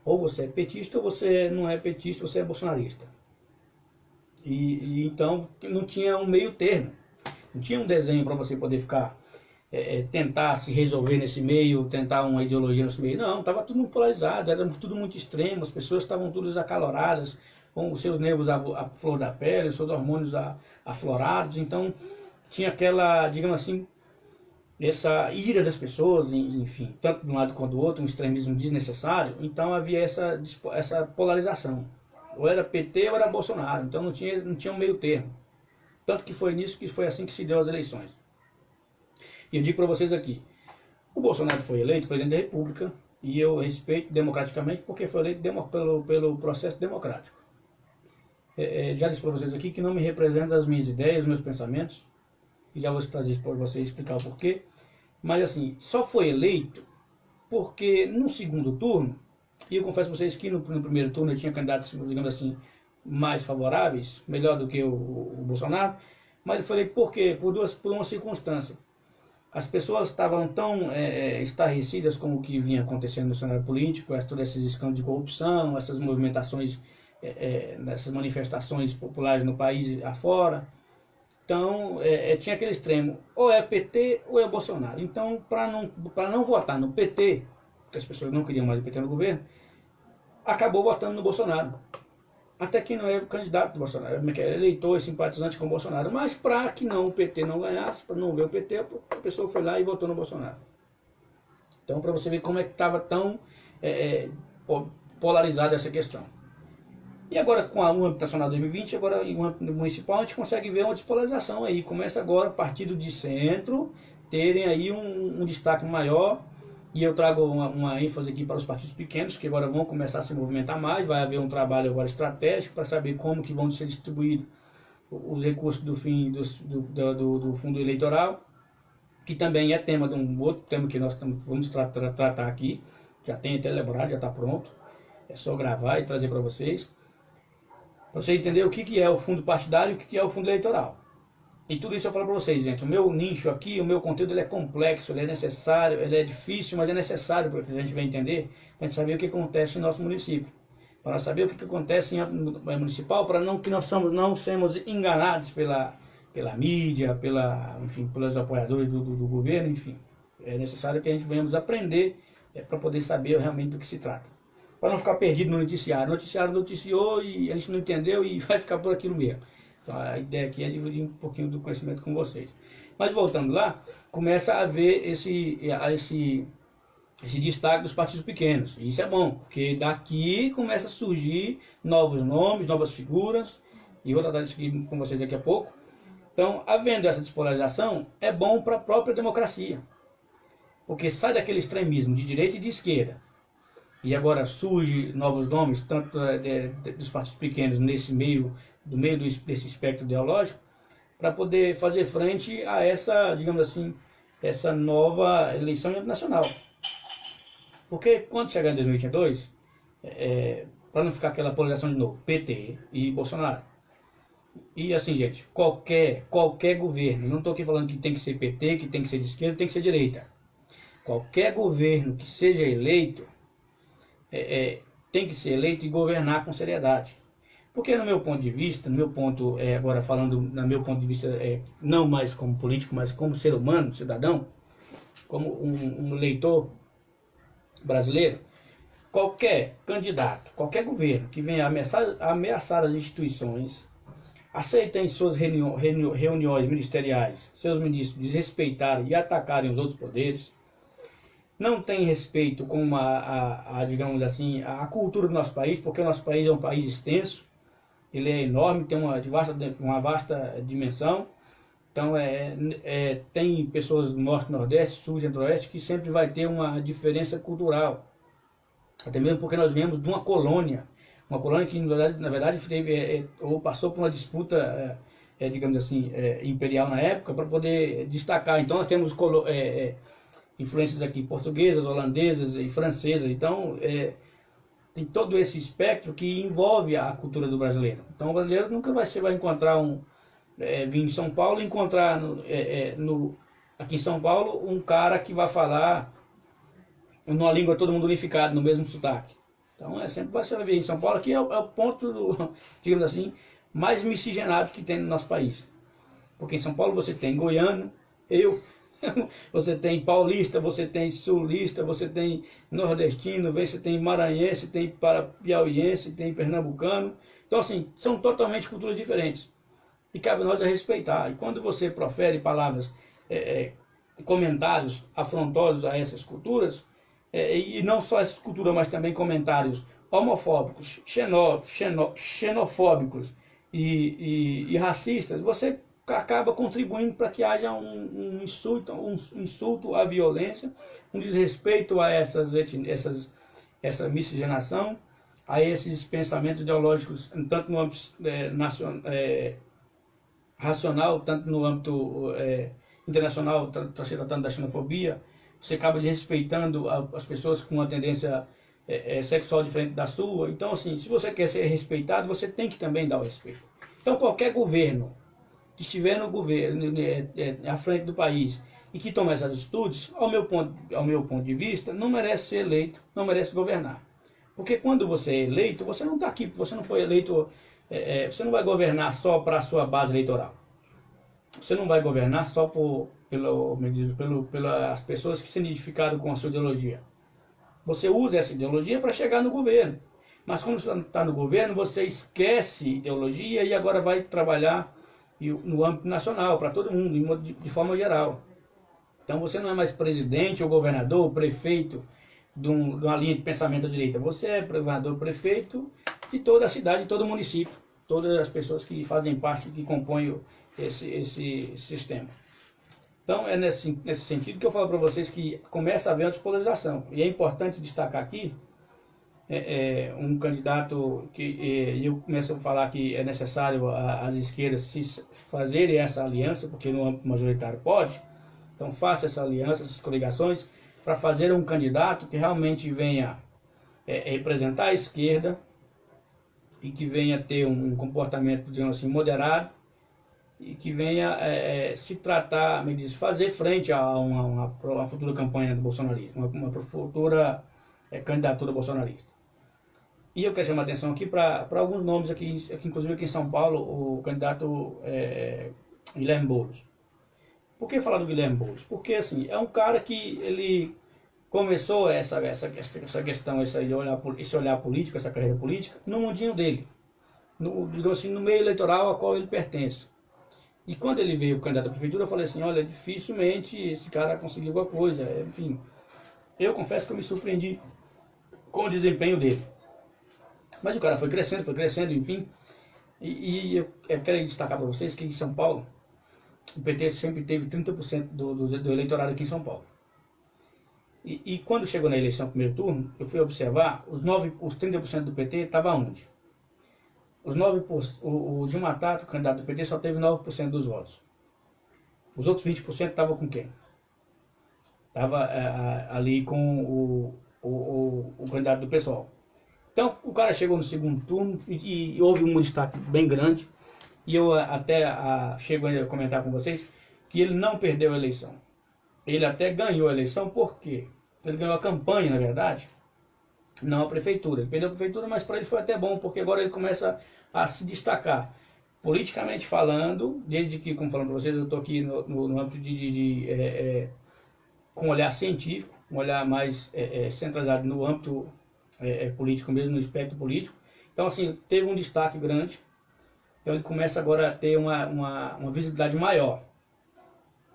Ou você é petista ou você não é petista, você é bolsonarista. E então não tinha um meio termo. Não tinha um desenho para você poder ficar, tentar se resolver nesse meio, tentar uma ideologia nesse meio. Não, estava tudo muito polarizado, era tudo muito extremo, as pessoas estavam todas acaloradas, com os seus nervos à flor da pele, os seus hormônios aflorados. Então tinha aquela, digamos assim, essa ira das pessoas, enfim, tanto de um lado quanto do outro, um extremismo desnecessário. Então havia essa polarização. Ou era PT ou era Bolsonaro, então não tinha um meio termo. Tanto que foi assim que se deu as eleições. E eu digo para vocês aqui, o Bolsonaro foi eleito presidente da República, e eu respeito democraticamente porque foi eleito pelo processo democrático. Já disse para vocês aqui que não me representa as minhas ideias, os meus pensamentos, e já vou trazer isso para vocês explicar o porquê. Mas assim, só foi eleito porque no segundo turno, e eu confesso a vocês que no primeiro turno eu tinha candidatos, digamos assim, mais favoráveis, melhor do que o Bolsonaro, mas ele foi eleito por quê? Por uma circunstância. As pessoas estavam tão estarrecidas com o que vinha acontecendo no cenário político, todos esses escândalos de corrupção, essas movimentações, essas manifestações populares no país afora. Então, tinha aquele extremo, ou é PT ou é Bolsonaro. Então, para não votar no PT, porque as pessoas não queriam mais o PT no governo, acabou votando no Bolsonaro. Até que não era o candidato do Bolsonaro, era eleitor e simpatizante com o Bolsonaro. Mas para que o PT não ganhasse, para não ver o PT, a pessoa foi lá e votou no Bolsonaro. Então, para você ver como é que estava tão polarizada essa questão. E agora com o âmbito nacional 2020, agora em um âmbito municipal, a gente consegue ver uma despolarização aí. Começa agora partido de centro terem aí um destaque maior. E eu trago uma ênfase aqui para os partidos pequenos, que agora vão começar a se movimentar mais. Vai haver um trabalho agora estratégico para saber como que vão ser distribuídos os recursos do fundo eleitoral, que também é tema de um outro tema que nós vamos tratar aqui. Já tem até elaborado, já está pronto. É só gravar e trazer para vocês. Para você entender o que é o fundo partidário e o que é o fundo eleitoral. E tudo isso eu falo para vocês, gente. O meu nicho aqui, o meu conteúdo, ele é complexo, ele é necessário, ele é difícil, mas é necessário para que a gente venha entender, para a gente saber o que acontece em nosso município. Para saber o que acontece em municipal, para que nós não sermos enganados pela mídia, pelos apoiadores do governo, enfim. É necessário que a gente venhamos aprender para poder saber realmente do que se trata. Para não ficar perdido no noticiário. O noticiário noticiou e a gente não entendeu e vai ficar por aquilo mesmo. Então, a ideia aqui é dividir um pouquinho do conhecimento com vocês. Mas voltando lá, começa a haver esse destaque dos partidos pequenos. E isso é bom, porque daqui começa a surgir novos nomes, novas figuras. E vou tratar disso aqui com vocês daqui a pouco. Então, havendo essa despolarização, é bom para a própria democracia. Porque sai daquele extremismo de direita e de esquerda. E agora surge novos nomes, tanto dos partidos pequenos desse espectro ideológico, para poder fazer frente a essa, digamos assim, essa nova eleição nacional. Porque quando chegar em 2022, para não ficar aquela polarização de novo, PT e Bolsonaro. E assim, gente, qualquer governo, não estou aqui falando que tem que ser PT, que tem que ser de esquerda, tem que ser de direita. Qualquer governo que seja eleito, tem que ser eleito e governar com seriedade. Porque no meu ponto de vista, agora falando no meu ponto de vista, não mais como político, mas como ser humano, cidadão, como um eleitor brasileiro, qualquer candidato, qualquer governo que venha ameaçar as instituições, aceita em suas reuniões ministeriais seus ministros desrespeitarem e atacarem os outros poderes, não tem respeito com digamos assim, a cultura do nosso país, porque o nosso país é um país extenso, ele é enorme, tem uma vasta dimensão. Então tem pessoas do Norte, Nordeste, Sul e Centro-Oeste que sempre vai ter uma diferença cultural. Até mesmo porque nós viemos de uma colônia que na verdade teve, ou passou por uma disputa, digamos assim, imperial na época, para poder destacar. Então nós temos influências aqui portuguesas, holandesas e francesas. Então tem todo esse espectro que envolve a cultura do brasileiro. Então o brasileiro nunca vai encontrar vir em São Paulo e encontrar aqui em São Paulo um cara que vai falar numa língua todo mundo unificado, no mesmo sotaque. Então sempre você vai ver em São Paulo, aqui é o ponto, digamos assim, mais miscigenado que tem no nosso país. Porque em São Paulo você tem goiano, você tem paulista, você tem sulista, você tem nordestino, você tem maranhense, tem piauiense, tem pernambucano. Então assim, são totalmente culturas diferentes. E cabe a nós respeitar. E quando você profere palavras, comentários afrontosos a essas culturas, e não só essas culturas, mas também comentários homofóbicos, xenofóbicos e racistas, você acaba contribuindo para que haja um insulto à violência, um desrespeito a essa miscigenação, a esses pensamentos ideológicos, tanto no âmbito racional, tanto no âmbito internacional, se tratando da xenofobia. Você acaba desrespeitando as pessoas com uma tendência sexual diferente da sua. Então, assim, se você quer ser respeitado, você tem que também dar o respeito. Então, qualquer governo que estiver no governo, à frente do país, e que tome essas atitudes, ao meu ponto de vista, não merece ser eleito, não merece governar. Porque quando você é eleito, você não está aqui, você não foi eleito, você não vai governar só para a sua base eleitoral. Você não vai governar só pelas pessoas que se identificaram com a sua ideologia. Você usa essa ideologia para chegar no governo. Mas quando você está no governo, você esquece ideologia e agora vai trabalhar no âmbito nacional, para todo mundo, de forma geral. Então você não é mais presidente ou governador ou prefeito de uma linha de pensamento à direita. Você é governador ou prefeito de toda a cidade, de todo o município. Todas as pessoas que fazem parte, que compõem esse sistema. Então é nesse sentido que eu falo para vocês que começa a haver uma despolarização. E é importante destacar aqui um candidato que eu começo a falar que é necessário as esquerdas fazerem essa aliança, porque no âmbito majoritário pode. Então faça essa aliança, essas coligações, para fazer um candidato que realmente venha representar a esquerda e que venha ter um comportamento, digamos assim, moderado, e que venha se tratar, fazer frente a uma futura campanha do bolsonarismo, uma futura candidatura bolsonarista. E eu quero chamar a atenção aqui para alguns nomes aqui, inclusive aqui em São Paulo, o candidato Guilherme Boulos. Por que falar do Guilherme Boulos? Porque assim, é um cara que ele começou essa questão, esse olhar político, essa carreira política, no mundinho dele, digamos assim, no meio eleitoral ao qual ele pertence. E quando ele veio candidato à prefeitura, eu falei assim, olha, dificilmente esse cara conseguiu alguma coisa. Enfim, eu confesso que eu me surpreendi com o desempenho dele. Mas o cara foi crescendo, enfim. E eu quero destacar para vocês que em São Paulo, o PT sempre teve 30% do eleitorado aqui em São Paulo. E quando chegou na eleição, primeiro turno, eu fui observar, os 30% do PT estavam onde? O Gilmar Tato, o candidato do PT, só teve 9% dos votos. Os outros 20% estavam com quem? Estava ali com o candidato do PSOL. Então, o cara chegou no segundo turno e houve um destaque bem grande. E eu até chego a comentar com vocês que ele não perdeu a eleição. Ele até ganhou a eleição, por quê? Ele ganhou a campanha, na verdade, não a prefeitura. Ele perdeu a prefeitura, mas para ele foi até bom, porque agora ele começa a se destacar. Politicamente falando, desde que, como falando para vocês, eu estou aqui no âmbito com um olhar científico, um olhar mais centralizado no âmbito político mesmo, no espectro político. Então, assim, teve um destaque grande. Então ele começa agora a ter uma visibilidade maior.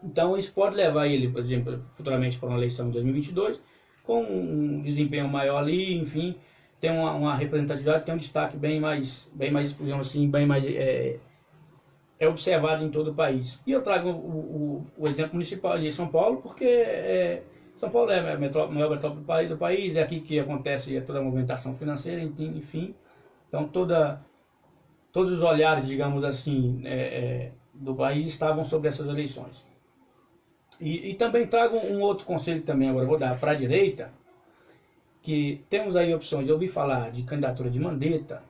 Então isso pode levar ele, por exemplo, futuramente para uma eleição em 2022, com um desempenho maior ali, enfim, tem uma representatividade, tem um destaque bem mais, digamos assim, bem mais observado em todo o país. E eu trago o exemplo municipal de São Paulo, porque São Paulo é a maior metrópole do país, é aqui que acontece toda a movimentação financeira, enfim. Então todos os olhares, digamos assim, do país estavam sobre essas eleições. E também trago um outro conselho também, agora vou dar para a direita, que temos aí opções. Eu ouvi falar de candidatura de Mandetta.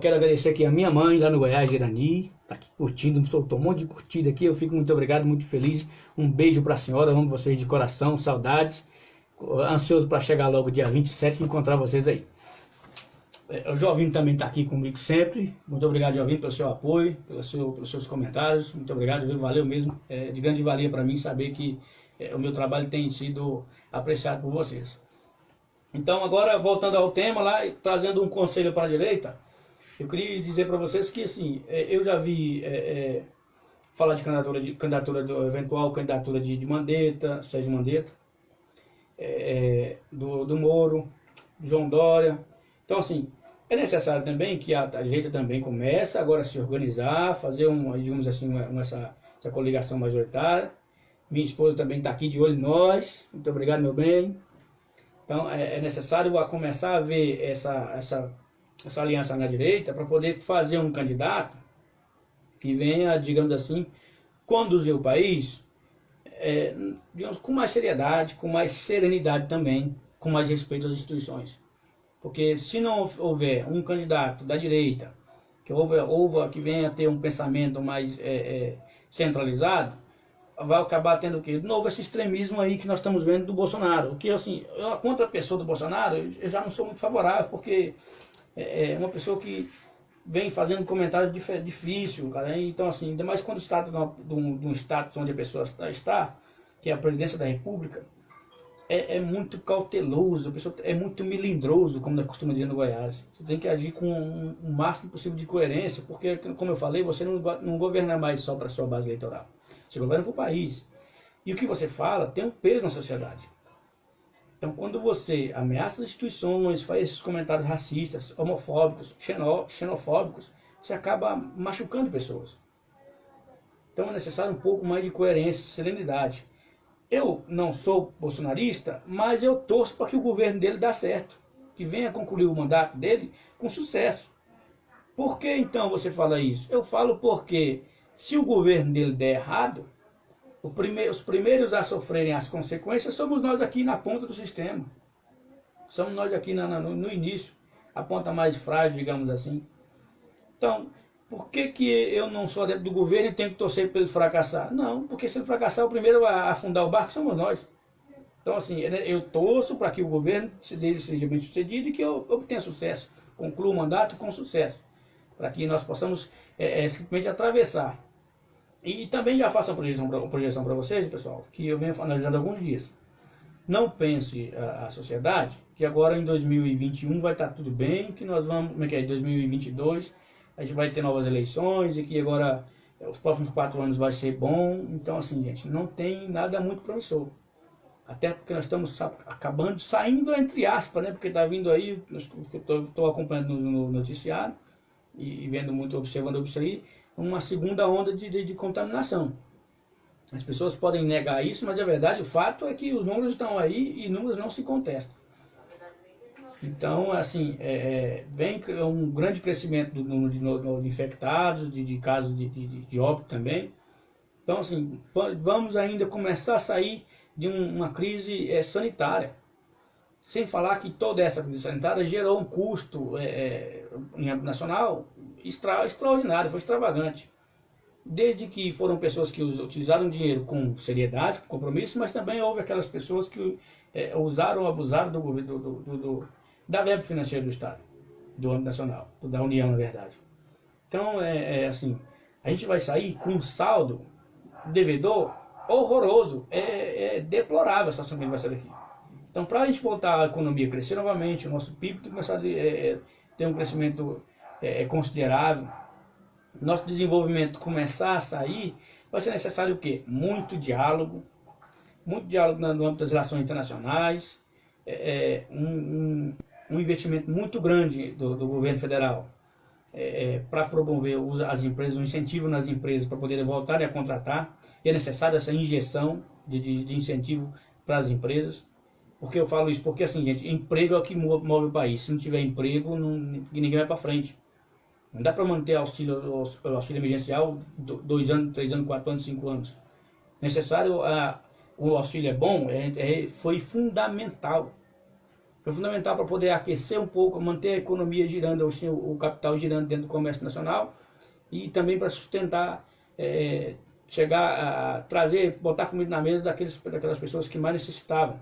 Quero agradecer aqui a minha mãe lá no Goiás, Irani, tá aqui curtindo, me soltou um monte de curtida aqui, eu fico muito obrigado, muito feliz. Um beijo para a senhora, amo vocês de coração, saudades. Ansioso para chegar logo dia 27 e encontrar vocês aí. O Jovinho também está aqui comigo sempre. Muito obrigado, Jovinho, pelo seu apoio, pelos seus comentários. Muito obrigado, valeu mesmo. É de grande valia para mim saber que o meu trabalho tem sido apreciado por vocês. Então, agora, voltando ao tema lá, trazendo um conselho para a direita, eu queria dizer para vocês que, assim, eu já vi falar de eventual candidatura de Mandetta, Sérgio Mandetta, do Moro, João Dória. Então, assim, é necessário também que a direita também comece agora a se organizar, fazer digamos assim, essa coligação majoritária. Minha esposa também está aqui de olho em nós. Muito obrigado, meu bem. Então, é necessário começar a ver essa aliança na direita para poder fazer um candidato que venha, digamos assim, conduzir o país, digamos, com mais seriedade, com mais serenidade também, com mais respeito às instituições. Porque se não houver um candidato da direita que venha ter um pensamento mais centralizado, vai acabar tendo o quê? De novo esse extremismo aí que nós estamos vendo do Bolsonaro. O que, assim, contra a pessoa do Bolsonaro, eu já não sou muito favorável, porque é uma pessoa que vem fazendo comentário difícil, cara. Então, assim, ainda mais quando está de um status onde a pessoa está, que é a presidência da República, é muito cauteloso, a pessoa é muito melindroso, como nós costumamos dizer no Goiás. Você tem que agir com o máximo possível de coerência, porque, como eu falei, você não governa mais só para a sua base eleitoral. Você governa para o país. E o que você fala tem um peso na sociedade. Então, quando você ameaça as instituições, faz esses comentários racistas, homofóbicos, xenofóbicos, você acaba machucando pessoas. Então, é necessário um pouco mais de coerência, serenidade. Eu não sou bolsonarista, mas eu torço para que o governo dele dê certo, que venha concluir o mandato dele com sucesso. Por que então você fala isso? Eu falo porque se o governo dele der errado, os primeiros a sofrerem as consequências somos nós aqui na ponta do sistema. Somos nós aqui no início, a ponta mais frágil, digamos assim. Então, por que eu não sou adepto do governo e tenho que torcer para ele fracassar? Não, porque se ele fracassar, o primeiro a afundar o barco somos nós. Então, assim, eu torço para que o governo dele seja bem sucedido e que eu obtenha sucesso, conclua o mandato com sucesso, para que nós possamos simplesmente atravessar. E também já faço uma projeção para vocês, pessoal, que eu venho analisando há alguns dias. Não pense a sociedade que agora em 2021 vai estar tudo bem, que nós vamos, como é que é, em 2022 a gente vai ter novas eleições e que agora os próximos 4 anos vai ser bom. Então, assim, gente, não tem nada muito promissor. Até porque nós estamos saindo entre aspas, né? Porque está vindo aí, estou acompanhando no noticiário e vendo muito, observando isso aí, uma segunda onda de contaminação. As pessoas podem negar isso, mas a verdade, o fato é que os números estão aí e números não se contestam. Então, assim, vem um grande crescimento do número de infectados, de casos de óbito também. Então, assim, vamos ainda começar a sair de uma crise sanitária. Sem falar que toda essa crise sanitária gerou um custo em âmbito nacional extraordinário, foi extravagante. Desde que foram pessoas que utilizaram dinheiro com seriedade, com compromisso, mas também houve aquelas pessoas que usaram ou abusaram da verba financeira do Estado, do âmbito nacional, da União, na verdade. Então, assim, a gente vai sair com um saldo devedor horroroso, deplorável a situação que a gente vai sair daqui. Então, para a gente voltar a economia a crescer novamente, o nosso PIB tem que começar a ter um crescimento considerável, nosso desenvolvimento começar a sair, vai ser necessário o quê? Muito diálogo no âmbito das relações internacionais, um investimento muito grande do governo federal para promover as empresas, um incentivo nas empresas para poderem voltarem a contratar. E é necessário essa injeção de incentivo para as empresas. Por que eu falo isso? Porque assim, gente, emprego é o que move o país. Se não tiver emprego, ninguém vai para frente. Não dá para manter auxílio emergencial 2 anos, 3 anos, 4 anos, 5 anos. Necessário, o auxílio é bom, foi fundamental. Foi fundamental para poder aquecer um pouco, manter a economia girando, o capital girando dentro do comércio nacional e também para sustentar, chegar a trazer, botar comida na mesa daquelas pessoas que mais necessitavam.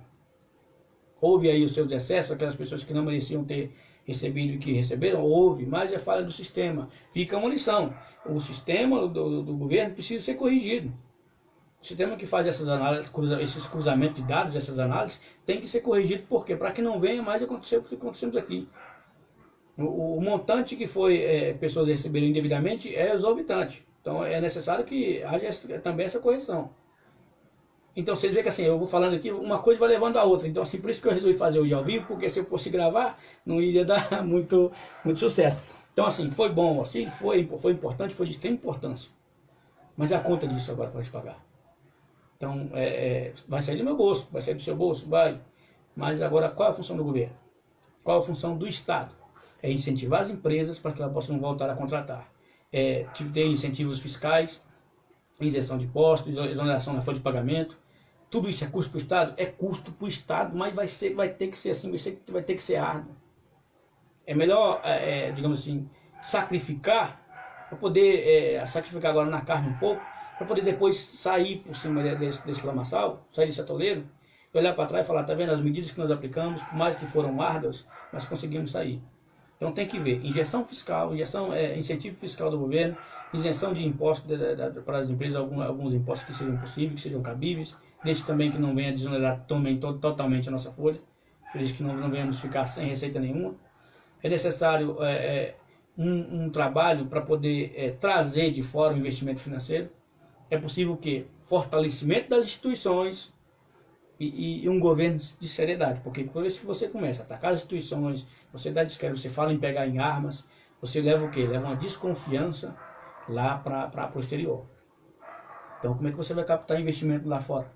Houve aí os seus excessos, aquelas pessoas que não mereciam ter recebido e que receberam, houve, mas é falha do sistema. Fica uma lição, o sistema do governo precisa ser corrigido. O sistema que faz essas análises, esses cruzamentos de dados, essas análises, tem que ser corrigido. Por quê? Para que não venha mais acontecer o que acontecemos aqui. O montante que foi pessoas receberam indevidamente é exorbitante. Então é necessário que haja também essa correção. Então vocês veem que assim, eu vou falando aqui, uma coisa vai levando a outra. Então assim, por isso que eu resolvi fazer hoje ao vivo, porque se eu fosse gravar, não iria dar muito sucesso. Então assim, foi bom, assim, foi importante, foi de extrema importância. Mas a conta disso agora para eles pagar. Então, vai sair do meu bolso, vai sair do seu bolso, vai. Mas agora, qual é a função do governo? Qual é a função do Estado? É incentivar as empresas para que elas possam voltar a contratar. Ter incentivos fiscais, isenção de impostos, exoneração na folha de pagamento. Tudo isso é custo para o Estado? É custo para o Estado, mas vai ter que ser assim, vai ter que ser árduo. É melhor, digamos assim, sacrificar, para poder sacrificar agora na carne um pouco, para poder depois sair por cima desse lamaçal, sair desse atoleiro, e olhar para trás e falar, tá vendo as medidas que nós aplicamos, por mais que foram árduas, nós conseguimos sair. Então tem que ver, injeção fiscal, incentivo fiscal do governo, isenção de impostos para as empresas, alguns impostos que sejam possíveis, que sejam cabíveis, desde também que não venha desonerar totalmente a nossa folha, desde que não venhamos ficar sem receita nenhuma. É necessário um trabalho para poder trazer de fora o investimento financeiro. É possível o quê? Fortalecimento das instituições e um governo de seriedade. Porque por vez que você começa a atacar as instituições, você dá descrédito, você fala em pegar em armas, você leva o quê? Leva uma desconfiança lá para o exterior. Então como é que você vai captar investimento lá fora?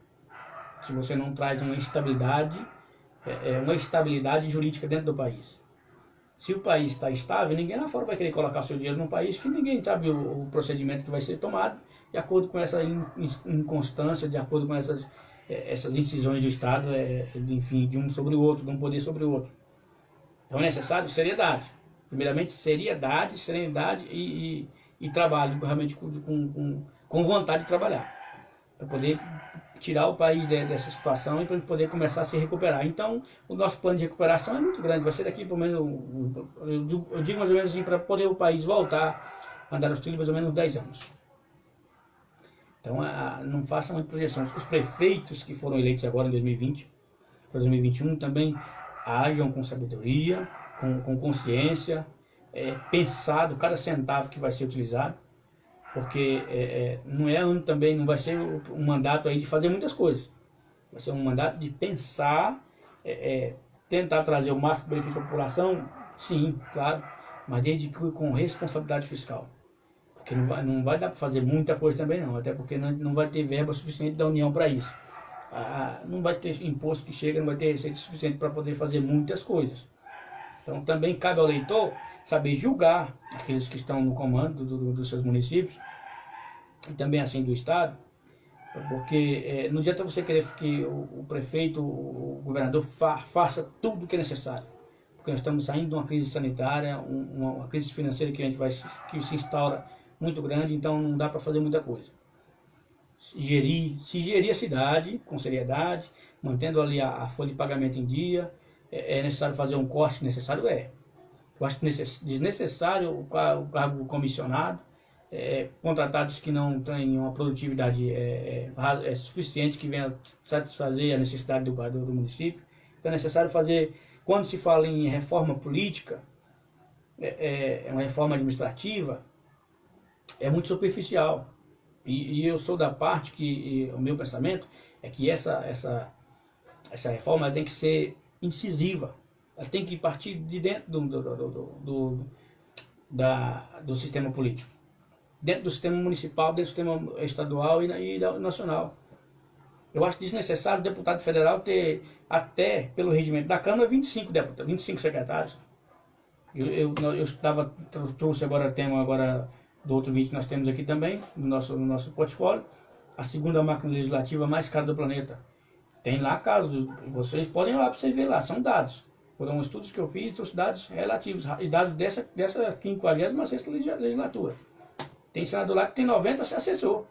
Se você não traz uma estabilidade jurídica dentro do país. Se o país está estável, ninguém lá fora vai querer colocar seu dinheiro num país que ninguém sabe o procedimento que vai ser tomado, de acordo com essa inconstância, de acordo com essas incisões do Estado, enfim, de um sobre o outro, de um poder sobre o outro. Então é necessário seriedade. Primeiramente, seriedade, serenidade e trabalho, realmente com vontade de trabalhar, para poder tirar o país dessa situação e para ele poder começar a se recuperar. Então, o nosso plano de recuperação é muito grande, vai ser daqui, pelo menos, eu digo mais ou menos assim, para poder o país voltar a andar nos trilhos, mais ou menos 10 anos. Então, não façam muitas projeções. Os prefeitos que foram eleitos agora em 2020, para 2021, também ajam com sabedoria, com consciência, pensado cada centavo que vai ser utilizado, porque não é ano também, não vai ser um mandato aí de fazer muitas coisas. Vai ser um mandato de pensar, tentar trazer o máximo de benefício à população, sim, claro, mas desde que com responsabilidade fiscal. Porque não vai dar para fazer muita coisa também não, até porque não vai ter verba suficiente da União para isso. Não vai ter imposto que chega, não vai ter receita suficiente para poder fazer muitas coisas. Então também cabe ao eleitor saber julgar aqueles que estão no comando dos seus municípios, e também assim do Estado, porque não adianta você querer que o prefeito, o governador faça tudo o que é necessário, porque nós estamos saindo de uma crise sanitária, uma crise financeira que se instaura muito grande, então não dá para fazer muita coisa. Se gerir a cidade com seriedade, mantendo ali a folha de pagamento em dia. É necessário fazer um corte? Necessário é. Eu acho desnecessário o cargo comissionado, contratados que não têm uma produtividade suficiente, que venha satisfazer a necessidade do município. Então é necessário fazer, quando se fala em reforma política, uma reforma administrativa, é muito superficial. E eu sou da parte que o meu pensamento é que essa reforma tem que ser incisiva. Ela tem que partir de dentro do sistema político, dentro do sistema municipal, dentro do sistema estadual e nacional. Eu acho desnecessário o deputado federal ter, até pelo regimento da Câmara, 25 deputados, 25 secretários. Eu trouxe agora o tema agora do outro vídeo que nós temos aqui também, no nosso portfólio, a segunda máquina legislativa mais cara do planeta. Tem lá casos, vocês podem ir lá para vocês verem lá, são dados. Foram estudos que eu fiz, são dados relativos, e dados dessa 56ª legislatura. Tem senador lá que tem 90 assessor.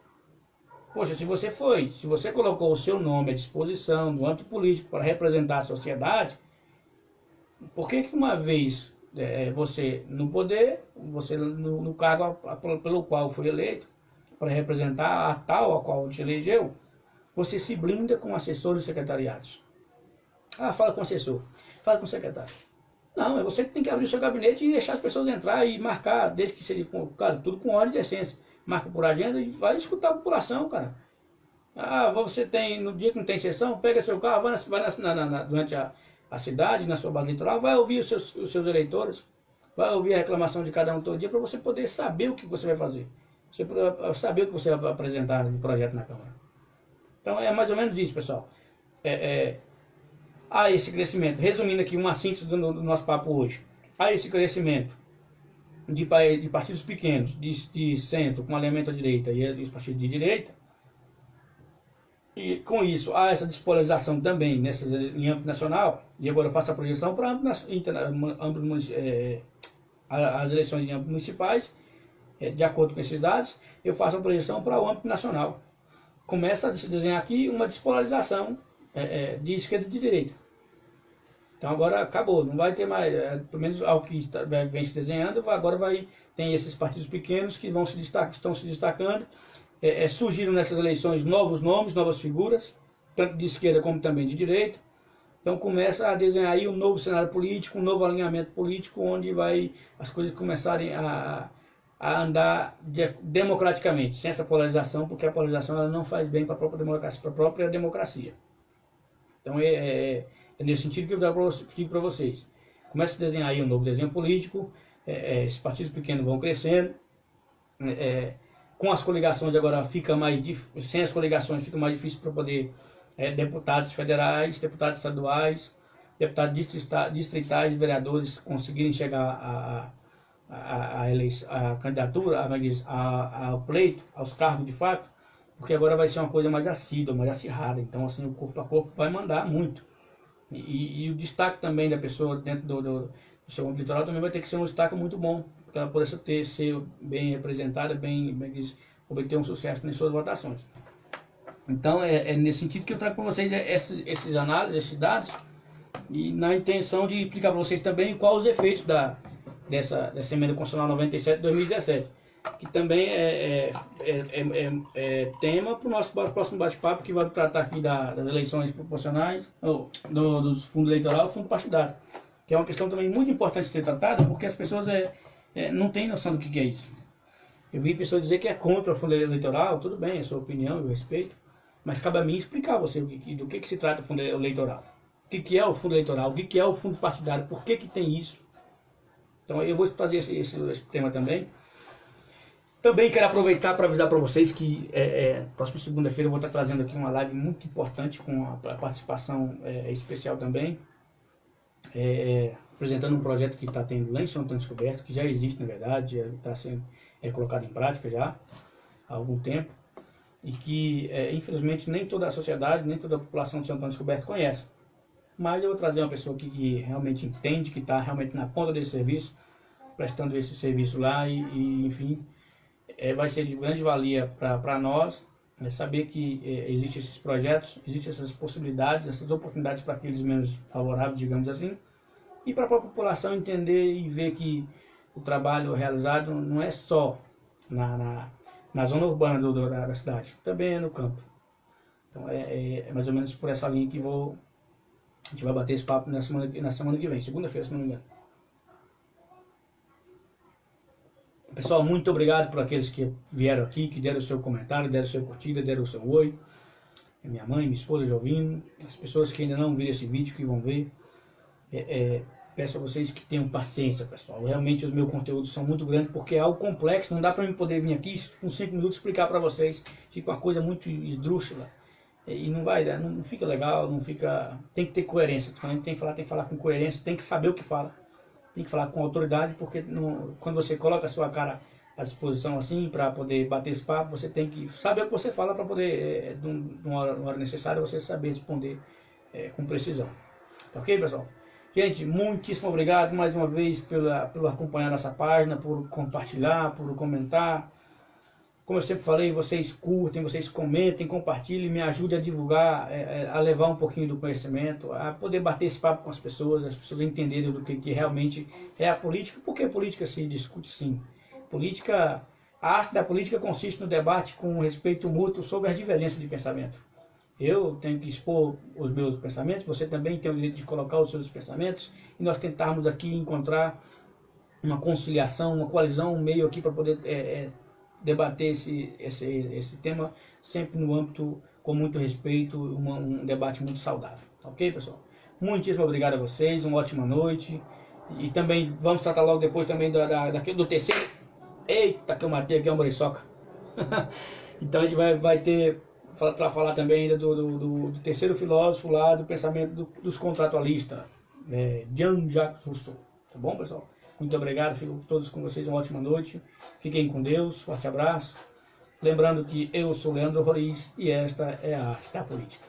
Poxa, se você colocou o seu nome à disposição no âmbito político para representar a sociedade, por que uma vez você no poder, você no cargo pelo qual foi eleito, para representar a tal a qual te elegeu, você se blinda com assessores e secretariados? Ah, fala com o assessor, fala com o secretário. Não, é você que tem que abrir o seu gabinete e deixar as pessoas entrar e marcar, desde que seja, cara, tudo com ordem e decência. Marca por agenda e vai escutar a população, cara. Ah, você tem, no dia que não tem sessão, pega seu carro, vai durante a cidade, na sua base eleitoral, vai ouvir os seus eleitores, vai ouvir a reclamação de cada um todo dia, para você poder saber o que você vai fazer. Você saber o que você vai apresentar de projeto na Câmara. Então é mais ou menos isso, pessoal. Há esse crescimento, resumindo aqui uma síntese do nosso papo hoje, há esse crescimento de partidos pequenos, de centro, com alinhamento à direita e os partidos de direita, e com isso há essa despolarização também em âmbito nacional, e agora eu faço a projeção para as eleições em âmbito municipais, de acordo com esses dados, eu faço a projeção para o âmbito nacional. Começa a se desenhar aqui uma despolarização de esquerda e de direita. Então agora acabou, não vai ter mais, pelo menos ao que vem se desenhando, agora tem esses partidos pequenos que estão se destacando, surgiram nessas eleições novos nomes, novas figuras, tanto de esquerda como também de direita. Então começa a desenhar aí um novo cenário político, um novo alinhamento político, onde as coisas começarem a andar democraticamente, sem essa polarização, porque a polarização ela não faz bem para a própria democracia. Então é nesse sentido que eu digo para vocês. Começa a desenhar aí um novo desenho político, esses partidos pequenos vão crescendo, com as coligações agora sem as coligações fica mais difícil para poder deputados federais, deputados estaduais, deputados distritais, vereadores conseguirem chegar à candidatura, ao pleito, aos cargos de fato, porque agora vai ser uma coisa mais assídua, mais acirrada. Então assim, o corpo a corpo vai mandar muito. E o destaque também da pessoa dentro do seu âmbito eleitoral também vai ter que ser um destaque muito bom, para ela poder ser bem representada, obter um sucesso nas suas votações. Então é nesse sentido que eu trago para vocês esses análises, esses dados, e na intenção de explicar para vocês também quais os efeitos dessa emenda constitucional 97 de 2017, que também é tema para o nosso próximo bate-papo, que vai tratar aqui das eleições proporcionais, dos fundos eleitorais e fundo partidário, que é uma questão também muito importante de ser tratada, porque as pessoas não têm noção do que é isso. Eu vi pessoas dizer que é contra o fundo eleitoral, tudo bem, é a sua opinião, eu respeito, mas cabe a mim explicar a você do que se trata o fundo eleitoral, o que é o fundo eleitoral, o que é o fundo partidário, por que tem isso. Então eu vou trazer esse tema também. Também quero aproveitar para avisar para vocês que próxima segunda-feira eu vou estar trazendo aqui uma live muito importante com a participação especial também, apresentando um projeto que está tendo lá em São Antônio Descoberto, que já existe na verdade, já está sendo colocado em prática já há algum tempo, e que infelizmente nem toda a sociedade, nem toda a população de São Antônio Descoberto conhece. Mas eu vou trazer uma pessoa aqui que realmente entende, que está realmente na ponta desse serviço, prestando esse serviço lá e enfim, vai ser de grande valia para nós saber que existem esses projetos, existem essas possibilidades, essas oportunidades para aqueles menos favoráveis, digamos assim, e para a própria população entender e ver que o trabalho realizado não é só na zona urbana da cidade, também é no campo. Então é mais ou menos por essa linha que a gente vai bater esse papo na semana que vem, segunda-feira, se não me engano. Pessoal, muito obrigado por aqueles que vieram aqui, que deram o seu comentário, deram o seu curtida, deram o seu oi. Minha mãe, minha esposa já ouvindo. As pessoas que ainda não viram esse vídeo, que vão ver. Peço a vocês que tenham paciência, pessoal. Realmente os meus conteúdos são muito grandes, porque é algo complexo. Não dá para eu poder vir aqui com 5 minutos explicar para vocês. Fica uma coisa muito esdrúxula. E não vai, não fica legal, não fica... Tem que ter coerência. Quando a gente tem que falar com coerência, tem que saber o que fala. Tem que falar com autoridade, porque quando você coloca a sua cara à disposição assim, para poder bater esse papo, você tem que saber o que você fala para poder, numa hora necessária, você saber responder com precisão. Tá ok, pessoal? Gente, muitíssimo obrigado mais uma vez por acompanhar nossa página, por compartilhar, por comentar. Como eu sempre falei, vocês curtem, vocês comentem, compartilhem, me ajudem a divulgar, a levar um pouquinho do conhecimento, a poder bater esse papo com as pessoas entenderem do que realmente é a política, porque a política se discute sim. A arte da política consiste no debate com respeito mútuo sobre as divergências de pensamento. Eu tenho que expor os meus pensamentos, você também tem o direito de colocar os seus pensamentos, e nós tentarmos aqui encontrar uma conciliação, uma coalizão, um meio aqui para poder debater esse tema sempre no âmbito com muito respeito, um debate muito saudável. Ok, pessoal? Muitíssimo obrigado a vocês, uma ótima noite. E também vamos tratar logo depois também do terceiro. Eita, que eu matei aqui a muriçoca. Então a gente vai ter para falar também ainda do terceiro filósofo lá, do pensamento dos contratualistas, Jean-Jacques Rousseau. Tá bom, pessoal? Muito obrigado, fico todos com vocês, uma ótima noite. Fiquem com Deus, forte abraço. Lembrando que eu sou Leandro Roriz e esta é a Arte da Política.